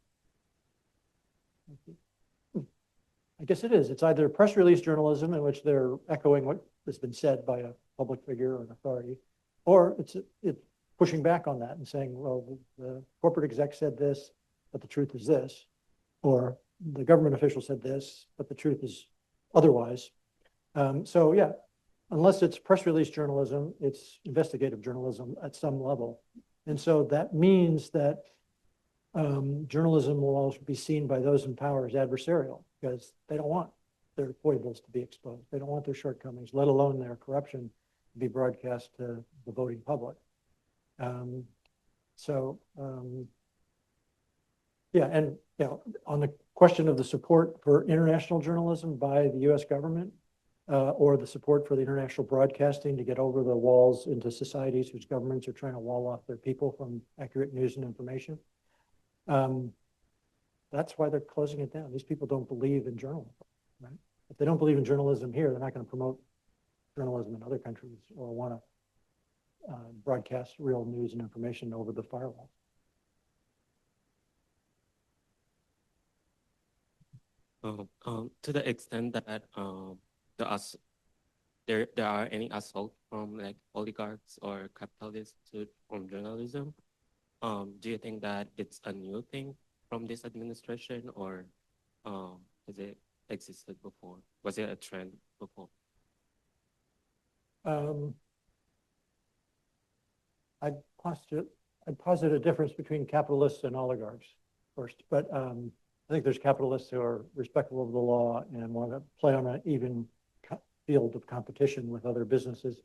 I guess it is. It's either press release journalism in which they're echoing what has been said by a public figure or an authority, or it's pushing back on that and saying, well, the corporate exec said this, but the truth is this, or the government official said this, but the truth is otherwise. So yeah, unless it's press release journalism, it's investigative journalism at some level. And so that means that journalism will also be seen by those in power as adversarial because they don't want their foibles to be exposed. They don't want their shortcomings, let alone their corruption, to be broadcast to the voting public. Yeah, and on the question of the support for international journalism by the U.S. government, or the support for the international broadcasting to get over the walls into societies whose governments are trying to wall off their people from accurate news and information. That's why they're closing it down. These people don't believe in journalism, right? If they don't believe in journalism here, they're not going to promote journalism in other countries or want to broadcast real news and information over the firewall. To the extent that there are any assault from like oligarchs or capitalists on journalism, do you think that it's a new thing from this administration, or has it existed before? Was it a trend before? I'd posit a difference between capitalists and oligarchs first, but I think there's capitalists who are respectful of the law and want to play on an even field of competition with other businesses.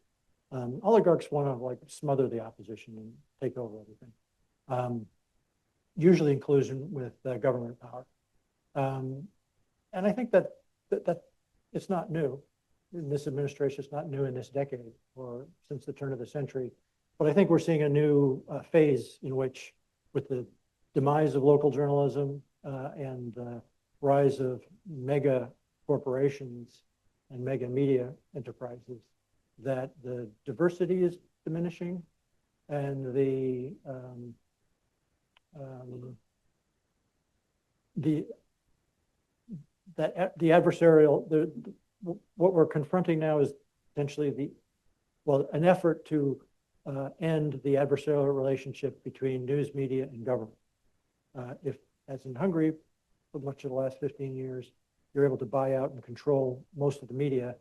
Oligarchs want to smother the opposition and take over everything. Usually in collusion with government power. And I think that it's not new in this administration. It's not new in this decade or since the turn of the century. But I think we're seeing a new phase in which, with the demise of local journalism and the rise of mega corporations and mega media enterprises, that the diversity is diminishing and the adversarial, what we're confronting now is potentially an effort to end the adversarial relationship between news media and government. If, as in Hungary, for much of the last 15 years, you're able to buy out and control most of the media,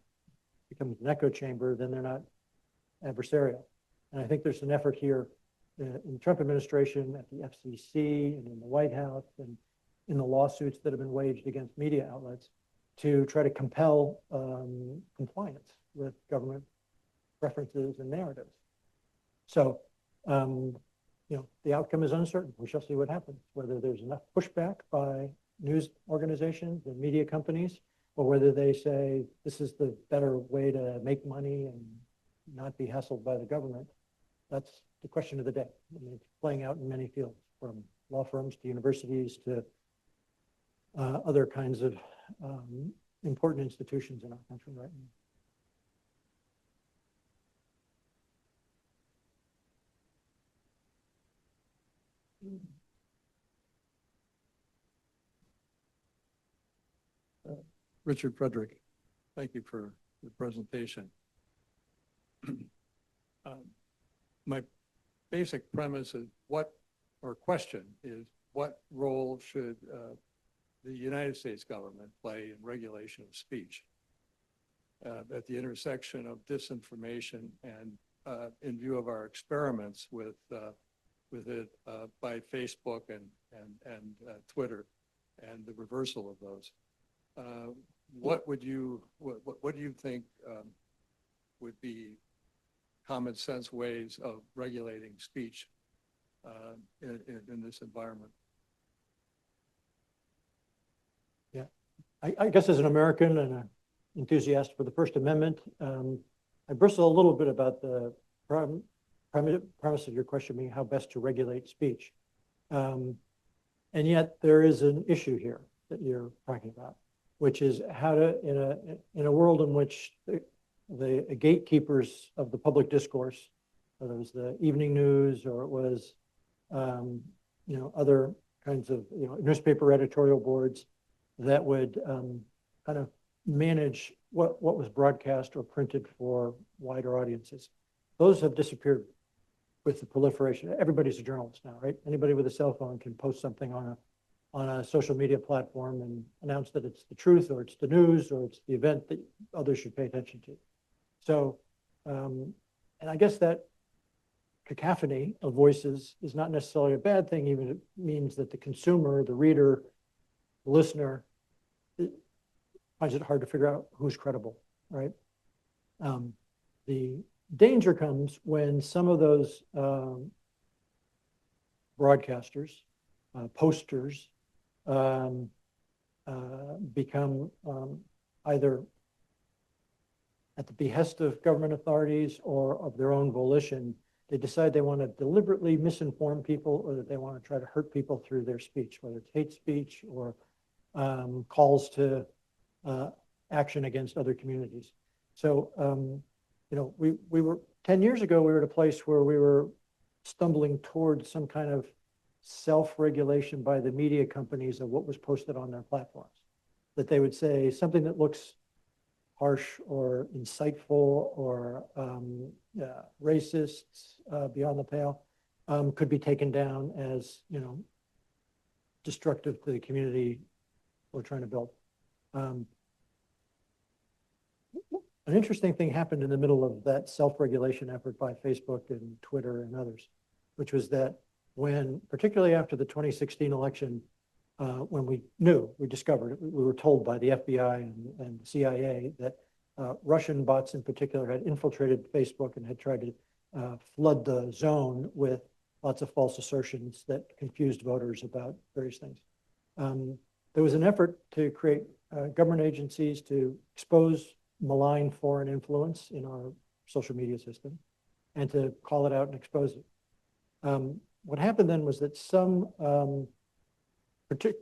becomes an echo chamber, then they're not adversarial. And I think there's an effort here in the Trump administration, at the FCC and in the White House and in the lawsuits that have been waged against media outlets to try to compel compliance with government preferences and narratives. So, the outcome is uncertain. We shall see what happens, whether there's enough pushback by news organizations and media companies, or whether they say this is the better way to make money and not be hassled by the government. that's the question of the day. I mean, it's playing out in many fields, from law firms to universities to other kinds of important institutions in our country right now. Richard Frederick, thank you for the presentation. My basic premise is question is, what role should the United States government play in regulation of speech at the intersection of disinformation and in view of our experiments with it by Facebook and Twitter and the reversal of those? What do you think would be common sense ways of regulating speech in this environment? Yeah, I guess as an American and an enthusiast for the First Amendment, I bristle a little bit about the premise of your question being how best to regulate speech. And yet there is an issue here that you're talking about, which is how to, in a world in which the gatekeepers of the public discourse, whether it was the evening news or it was, other kinds of, newspaper editorial boards that would kind of manage what was broadcast or printed for wider audiences. Those have disappeared with the proliferation. Everybody's a journalist now, right? Anybody with a cell phone can post something on a social media platform and announce that it's the truth or it's the news or it's the event that others should pay attention to. So, and I guess that cacophony of voices is not necessarily a bad thing, even if it means that the consumer, the reader, the listener, finds it hard to figure out who's credible, right? The danger comes when some of those broadcasters, posters, become either at the behest of government authorities or of their own volition. They decide they want to deliberately misinform people, or that they want to try to hurt people through their speech, whether it's hate speech or calls to action against other communities. So, we were 10 years ago, we were at a place where we were stumbling towards some kind of self-regulation by the media companies of what was posted on their platforms. That they would say something that looks harsh or insightful or racist, beyond the pale, could be taken down as, destructive to the community we're trying to build. An interesting thing happened in the middle of that self-regulation effort by Facebook and Twitter and others, which was that when, particularly after the 2016 election, when we discovered, we were told by the FBI and CIA that Russian bots in particular had infiltrated Facebook and had tried to flood the zone with lots of false assertions that confused voters about various things. There was an effort to create government agencies to expose malign foreign influence in our social media system and to call it out and expose it. What happened then was that some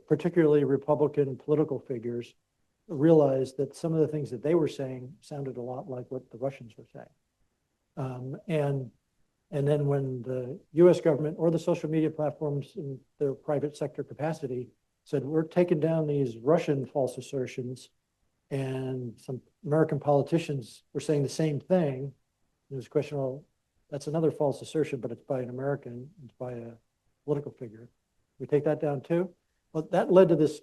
particularly Republican political figures realized that some of the things that they were saying sounded a lot like what the Russians were saying. And then when the US government or the social media platforms in their private sector capacity said, we're taking down these Russian false assertions, and some American politicians were saying the same thing, there was a question, well, that's another false assertion, but it's by an American, it's by a political figure. We take that down too? Well, that led to this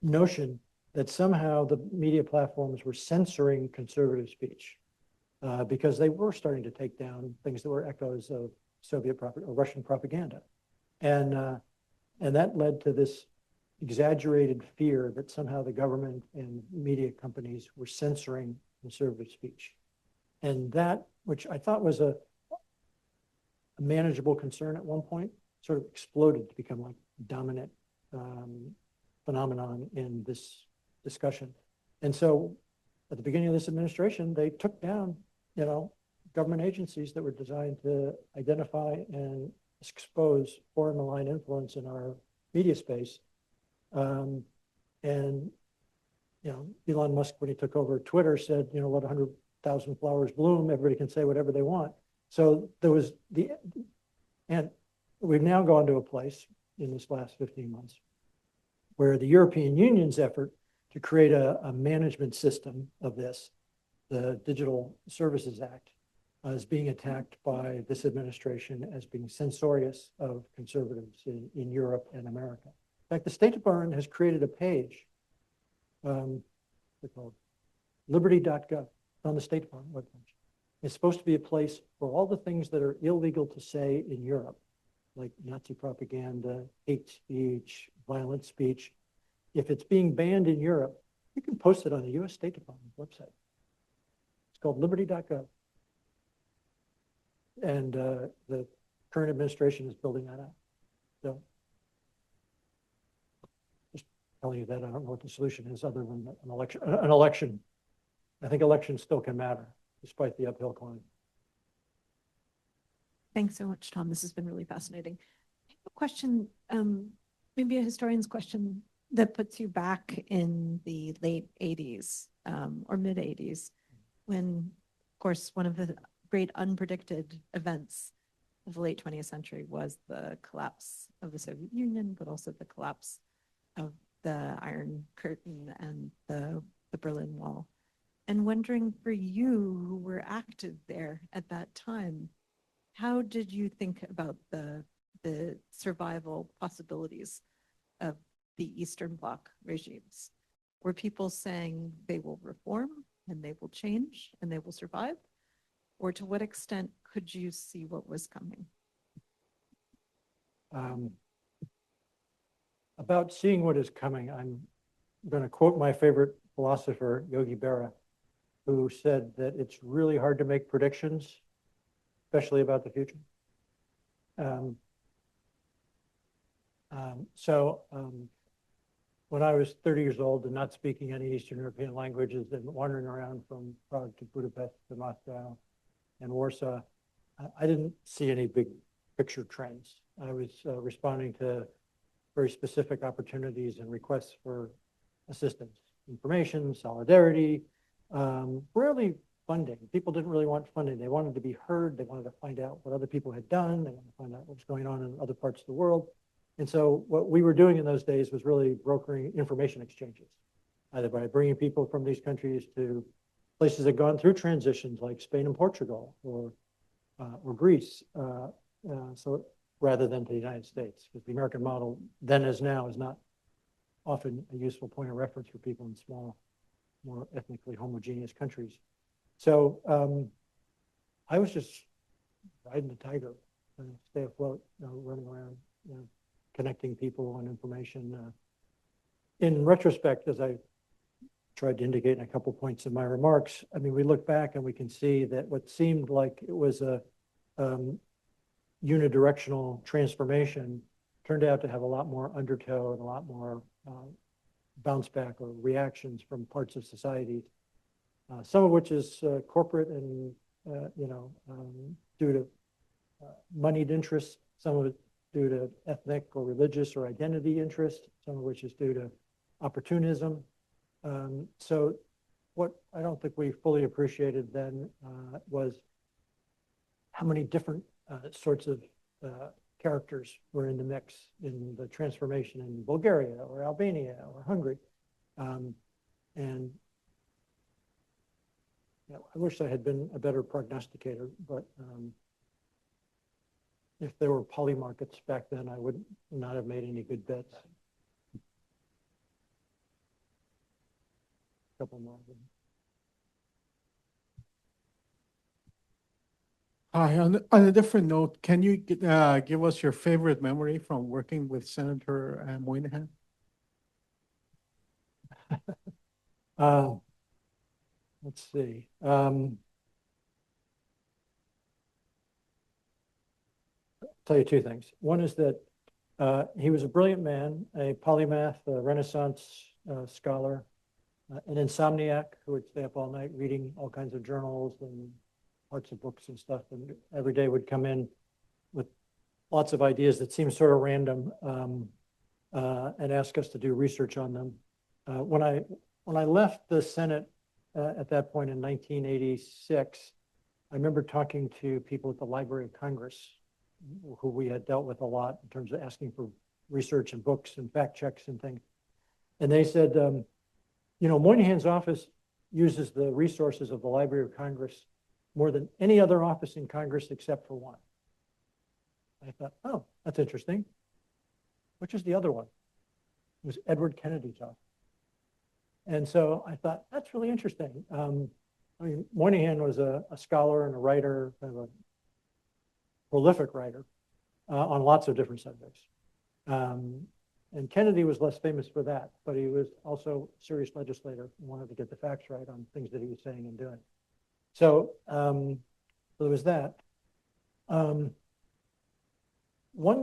notion that somehow the media platforms were censoring conservative speech because they were starting to take down things that were echoes of Soviet or Russian propaganda. And that led to this exaggerated fear that somehow the government and media companies were censoring conservative speech. And that, which I thought was a manageable concern at one point, sort of exploded to become like dominant phenomenon in this discussion. And so at the beginning of this administration, they took down, government agencies that were designed to identify and expose foreign malign influence in our media space. And, you know, Elon Musk, when he took over Twitter, said, you know, let 100,000 flowers bloom, everybody can say whatever they want. So there was and we've now gone to a place in this last 15 months where the European Union's effort to create a management system of this, the Digital Services Act, is being attacked by this administration as being censorious of conservatives in Europe and America. In fact, the State Department has created a page, what's called liberty.gov, on the State Department webpage. It's supposed to be a place for all the things that are illegal to say in Europe, like Nazi propaganda, hate speech, violent speech. If it's being banned in Europe, you can post it on the US State Department website. It's called liberty.gov. And the current administration is building that out. So just telling you that, I don't know what the solution is other than an election. I think elections still can matter despite the uphill climb. Thanks so much, Tom. This has been really fascinating. I have a question, maybe a historian's question that puts you back in the late 80s or mid 80s, when, of course, one of the great unpredicted events of the late 20th century was the collapse of the Soviet Union, but also the collapse of the Iron Curtain and the Berlin Wall. And wondering for you, who were active there at that time, how did you think about the survival possibilities of the Eastern Bloc regimes? Were people saying they will reform and they will change and they will survive? Or to what extent could you see what was coming? About seeing what is coming, I'm going to quote my favorite philosopher, Yogi Berra, who said that it's really hard to make predictions, especially about the future. When I was 30 years old and not speaking any Eastern European languages and wandering around from Prague to Budapest to Moscow and Warsaw, I didn't see any big picture trends. I was responding to very specific opportunities and requests for assistance, information, solidarity, rarely funding. People didn't really want funding. They wanted to be heard. They wanted to find out what other people had done. They wanted to find out what was going on in other parts of the world. And so what we were doing in those days was really brokering information exchanges, either by bringing people from these countries to places that had gone through transitions like Spain and Portugal or Greece, so rather than to the United States, because the American model then as now is not often a useful point of reference for people in small, more ethnically homogeneous countries. So I was just riding the tiger, trying to stay afloat, running around, connecting people and information. In retrospect, as I tried to indicate in a couple points in my remarks, I mean, we look back and we can see that what seemed like it was a unidirectional transformation turned out to have a lot more undertow and a lot more bounce back or reactions from parts of society, some of which is corporate and, due to moneyed interests, some of it due to ethnic or religious or identity interest, some of which is due to opportunism. So what I don't think we fully appreciated then was how many different sorts of characters were in the mix in the transformation in Bulgaria or Albania or Hungary. And I wish I had been a better prognosticator, but if there were poly markets back then, I would not have made any good bets. A couple more. Hi, on a different note, can you give us your favorite memory from working with Senator Moynihan? Let's see. Tell you two things. One is that he was a brilliant man, a polymath, a Renaissance scholar, an insomniac who would stay up all night reading all kinds of journals and parts of books and stuff, and every day would come in with lots of ideas that seemed sort of random, and ask us to do research on them. When I left the Senate at that point in 1986, I remember talking to people at the Library of Congress, who we had dealt with a lot in terms of asking for research and books and fact checks and things. And they said, you know, Moynihan's office uses the resources of the Library of Congress more than any other office in Congress except for one. I thought, oh, that's interesting. Which is the other one? It was Edward Kennedy's office. And so I thought, that's really interesting. I mean, Moynihan was a scholar and a writer, kind of a prolific writer on lots of different subjects. And Kennedy was less famous for that, but he was also a serious legislator and wanted to get the facts right on things that he was saying and doing. So, there was that. One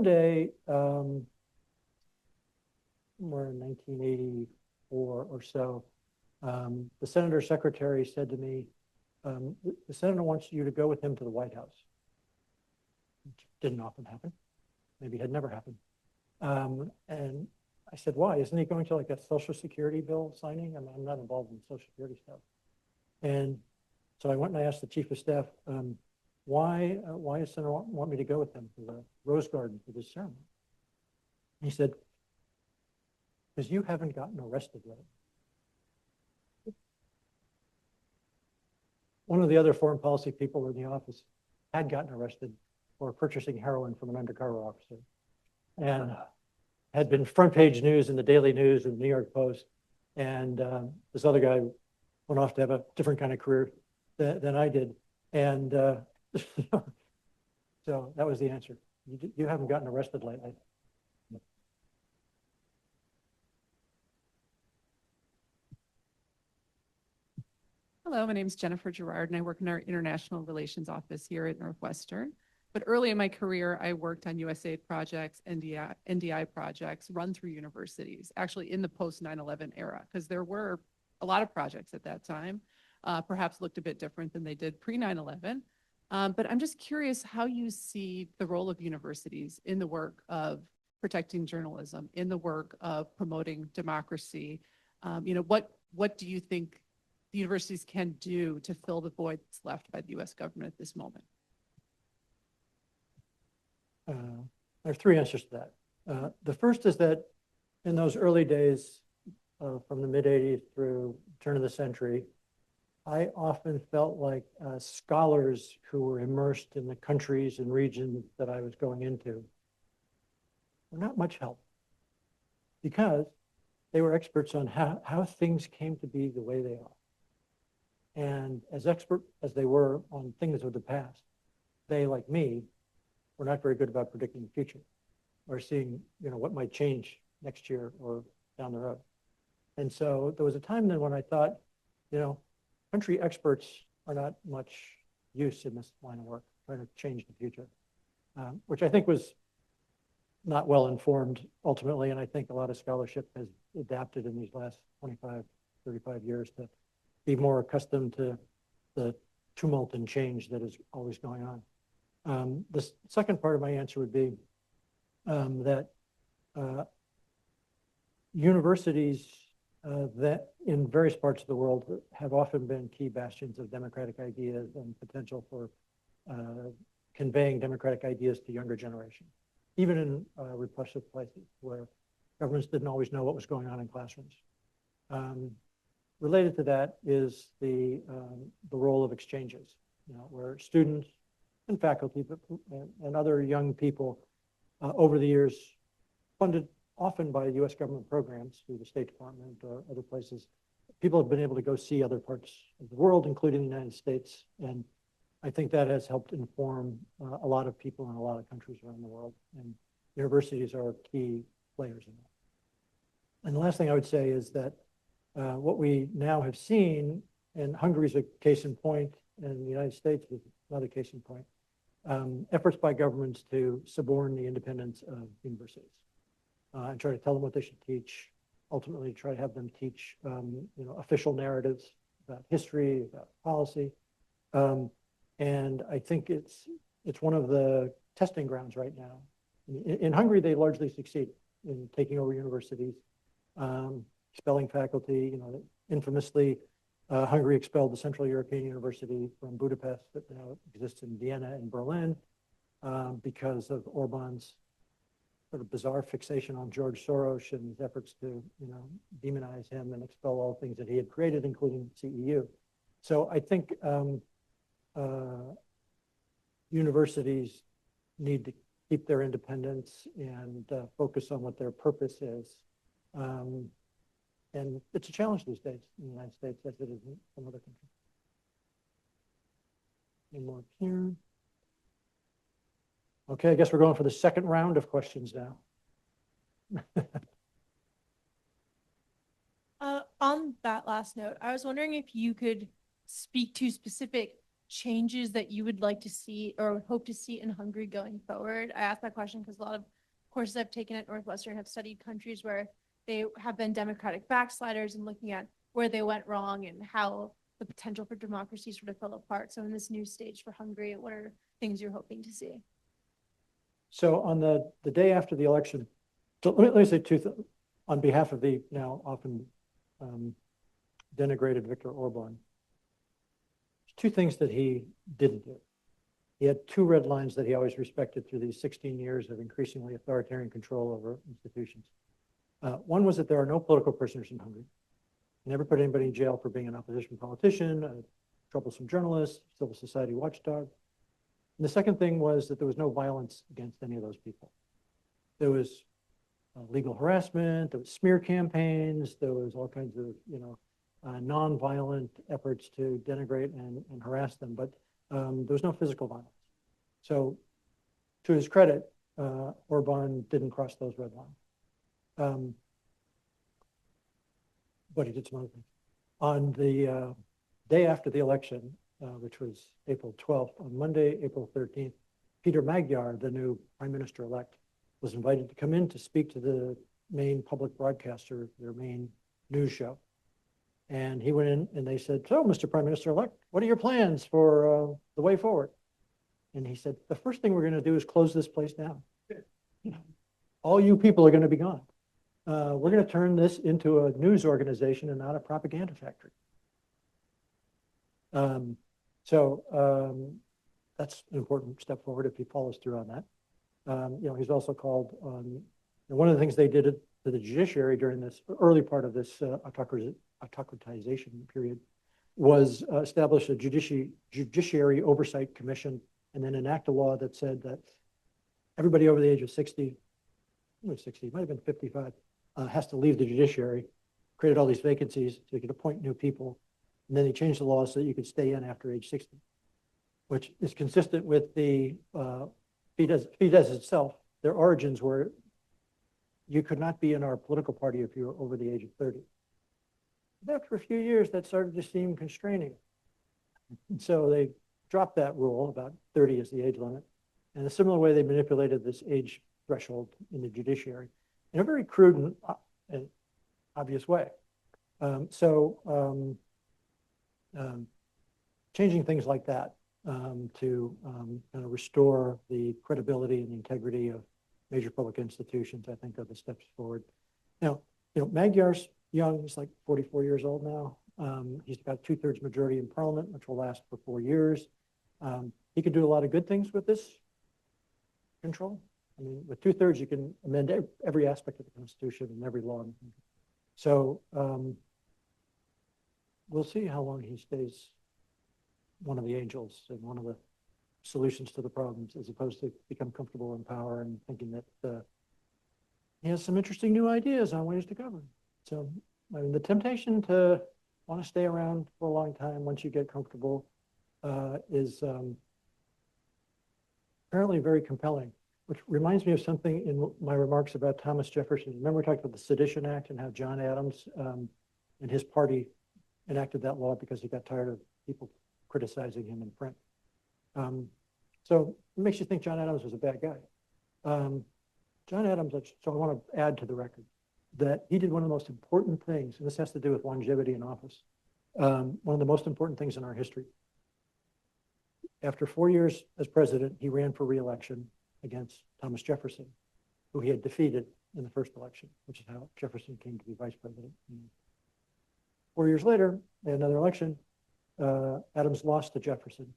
day, somewhere in 1984 or so, the senator secretary said to me, the senator wants you to go with him to the White House. Which didn't often happen. Maybe had never happened. And I said, why? Isn't he going to like a Social Security bill signing? I mean, I'm not involved in Social Security stuff. And so I went and I asked the chief of staff, why does Senator want me to go with him to the Rose Garden for this ceremony? He said, because you haven't gotten arrested yet. One of the other foreign policy people in the office had gotten arrested for purchasing heroin from an undercover officer, and had been front page news in the Daily News and the New York Post. And this other guy went off to have a different kind of career than I did. And so that was the answer. You haven't gotten arrested lately. Hello, my name is Jennifer Gerard, and I work in our International Relations Office here at Northwestern. But early in my career, I worked on USAID projects, NDI projects run through universities, actually in the post 9/11 era, because there were a lot of projects at that time, perhaps looked a bit different than they did pre 9/11. But I'm just curious how you see the role of universities in the work of protecting journalism, in the work of promoting democracy. What do you think the universities can do to fill the void that's left by the U.S. government at this moment? There are three answers to that. The first is that in those early days, from the mid-'80s through turn of the century, I often felt like scholars who were immersed in the countries and regions that I was going into were not much help, because they were experts on how things came to be the way they are. And as expert as they were on things of the past, they, like me, were not very good about predicting the future or seeing, what might change next year or down the road. And so there was a time then when I thought, country experts are not much use in this line of work, trying to change the future, which I think was not well informed ultimately. And I think a lot of scholarship has adapted in these last 25, 35 years to be more accustomed to the tumult and change that is always going on. The second part of my answer would be that universities that in various parts of the world have often been key bastions of democratic ideas and potential for conveying democratic ideas to younger generations, even in repressive places where governments didn't always know what was going on in classrooms. Related to that is the role of exchanges, where students and faculty and other young people over the years, funded often by U.S. government programs through the State Department or other places, people have been able to go see other parts of the world, including the United States. And I think that has helped inform a lot of people in a lot of countries around the world. And universities are key players in that. And the last thing I would say is that what we now have seen, and Hungary is a case in point, and the United States is another case in point, efforts by governments to suborn the independence of universities and try to tell them what they should teach, ultimately try to have them teach official narratives about history, about policy. And I think it's one of the testing grounds right now. In Hungary, they largely succeed in taking over universities, expelling faculty. Infamously, Hungary expelled the Central European University from Budapest that now exists in Vienna and Berlin because of Orban's sort of bizarre fixation on George Soros and his efforts to, demonize him and expel all things that he had created, including CEU. So I think universities need to keep their independence and focus on what their purpose is. And it's a challenge these days in the United States as it is in some other countries. Any more here? Okay, I guess we're going for the second round of questions now. On that last note, I was wondering if you could speak to specific changes that you would like to see or would hope to see in Hungary going forward. I asked that question because a lot of courses I've taken at Northwestern have studied countries where they have been democratic backsliders and looking at where they went wrong and how the potential for democracy sort of fell apart. So in this new stage for Hungary, what are things you're hoping to see? So on the day after the election, so let me say two things on behalf of the now often denigrated Viktor Orban. Two things that he didn't do. He had two red lines that he always respected through these 16 years of increasingly authoritarian control over institutions. One was that there are no political prisoners in Hungary. He never put anybody in jail for being an opposition politician, a troublesome journalist, civil society watchdog. And the second thing was that there was no violence against any of those people. There was legal harassment, there was smear campaigns, there was all kinds of, non-violent efforts to denigrate and harass them, but there was no physical violence. So to his credit, Orban didn't cross those red lines. But he did some other things. On the day after the election, which was April 12th, on Monday, April 13th, Peter Magyar, the new prime minister-elect, was invited to come in to speak to the main public broadcaster, their main news show. And he went in and they said, "So, Mr. Prime Minister-elect, what are your plans for the way forward?" And he said, "The first thing we're going to do is close this place down. All you people are going to be gone. We're going to turn this into a news organization and not a propaganda factory." That's an important step forward if he follows through on that. He's also called on, one of the things they did to the judiciary during this early part of this autocratization period was establish a judiciary oversight commission and then enact a law that said that everybody over the age of 60, it might have been 55, has to leave the judiciary, created all these vacancies so you could appoint new people. And then they changed the law so that you could stay in after age 60, which is consistent with the Fidesz itself. Their origins were you could not be in our political party if you were over the age of 30. But after a few years, that started to seem constraining. And so they dropped that rule, about 30 is the age limit. And a similar way they manipulated this age threshold in the judiciary in a very crude and obvious way. Changing things like that to kind of restore the credibility and the integrity of major public institutions, I think, are the steps forward. Now, Magyar's young, he's like 44 years old now. He's got 2/3 majority in parliament, which will last for 4 years. He could do a lot of good things with this control. I mean, with 2/3, you can amend every aspect of the Constitution and every law. So we'll see how long he stays one of the angels and one of the solutions to the problems, as opposed to become comfortable in power and thinking that he has some interesting new ideas on ways to govern. So, I mean, the temptation to want to stay around for a long time once you get comfortable is apparently very compelling, which reminds me of something in my remarks about Thomas Jefferson. Remember we talked about the Sedition Act and how John Adams and his party enacted that law because he got tired of people criticizing him in print. So it makes you think John Adams was a bad guy. John Adams, so I want to add to the record that he did one of the most important things, and this has to do with longevity in office, one of the most important things in our history. after 4 years as president, he ran for re-election against Thomas Jefferson, who he had defeated in the first election, which is how Jefferson came to be vice president. 4 years later, they had another election. Adams lost to Jefferson.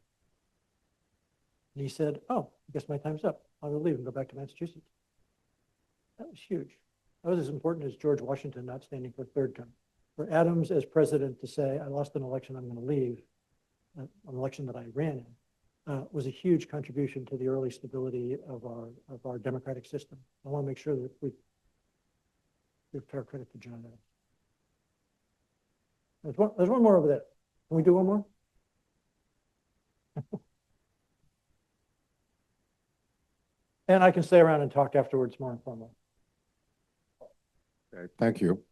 And he said, oh, I guess my time's up. I'll leave and go back to Massachusetts. That was huge. That was as important as George Washington not standing for a third term. For Adams as president to say, I lost an election, I'm going to leave, an election that I ran in, was a huge contribution to the early stability of our democratic system. I want to make sure that we give fair credit to John Adams. There's one more over there. Can we do one more? And I can stay around and talk afterwards more informally. Okay, thank you.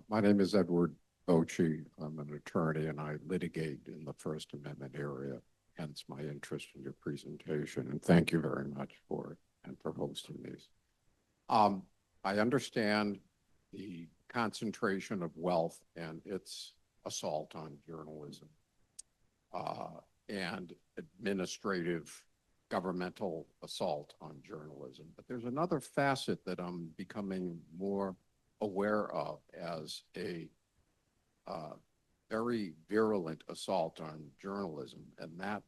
My name is Edward Ochi. I'm an attorney and I litigate in the First Amendment area, hence my interest in your presentation. And thank you very much for it and for hosting these. I understand the concentration of wealth and its assault on journalism and administrative governmental assault on journalism. But there's another facet that I'm becoming more aware of as a very virulent assault on journalism, and that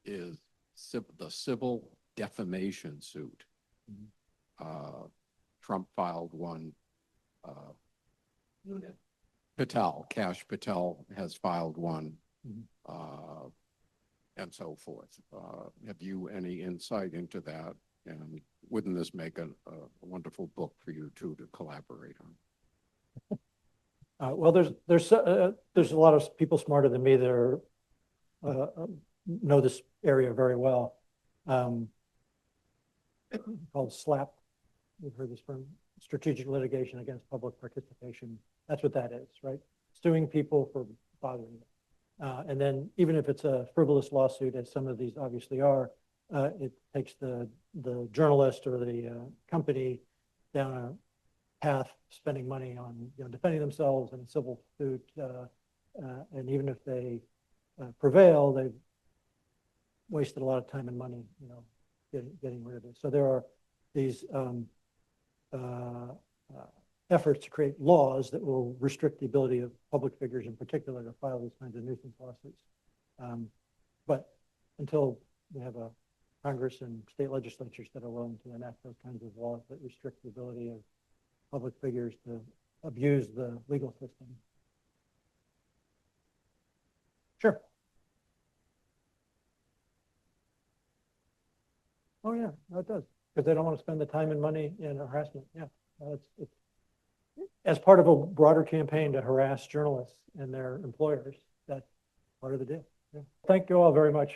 is the civil defamation suit. Mm-hmm. Trump filed one. Kash Patel has filed one. Mm-hmm. And so forth. Have you any insight into that? And wouldn't this make a wonderful book for you two to collaborate on? Well, there's a lot of people smarter than me that are, know this area very well. Called SLAP. You've heard this from Strategic Litigation Against Public Participation. That's what that is, right? Suing people for bothering them. And then even if it's a frivolous lawsuit, as some of these obviously are, it takes the journalist or the company down a path spending money on defending themselves in a civil suit. And even if they prevail, they've wasted a lot of time and money, getting rid of it. So there are these efforts to create laws that will restrict the ability of public figures in particular to file these kinds of nuisance lawsuits. But until we have a Congress and state legislatures that are willing to enact those kinds of laws that restrict the ability of public figures to abuse the legal system. Sure. Oh yeah, no, it does. Because they don't want to spend the time and money in harassment. Yeah, it's as part of a broader campaign to harass journalists and their employers. That's part of the deal. Yeah. Thank you all very much.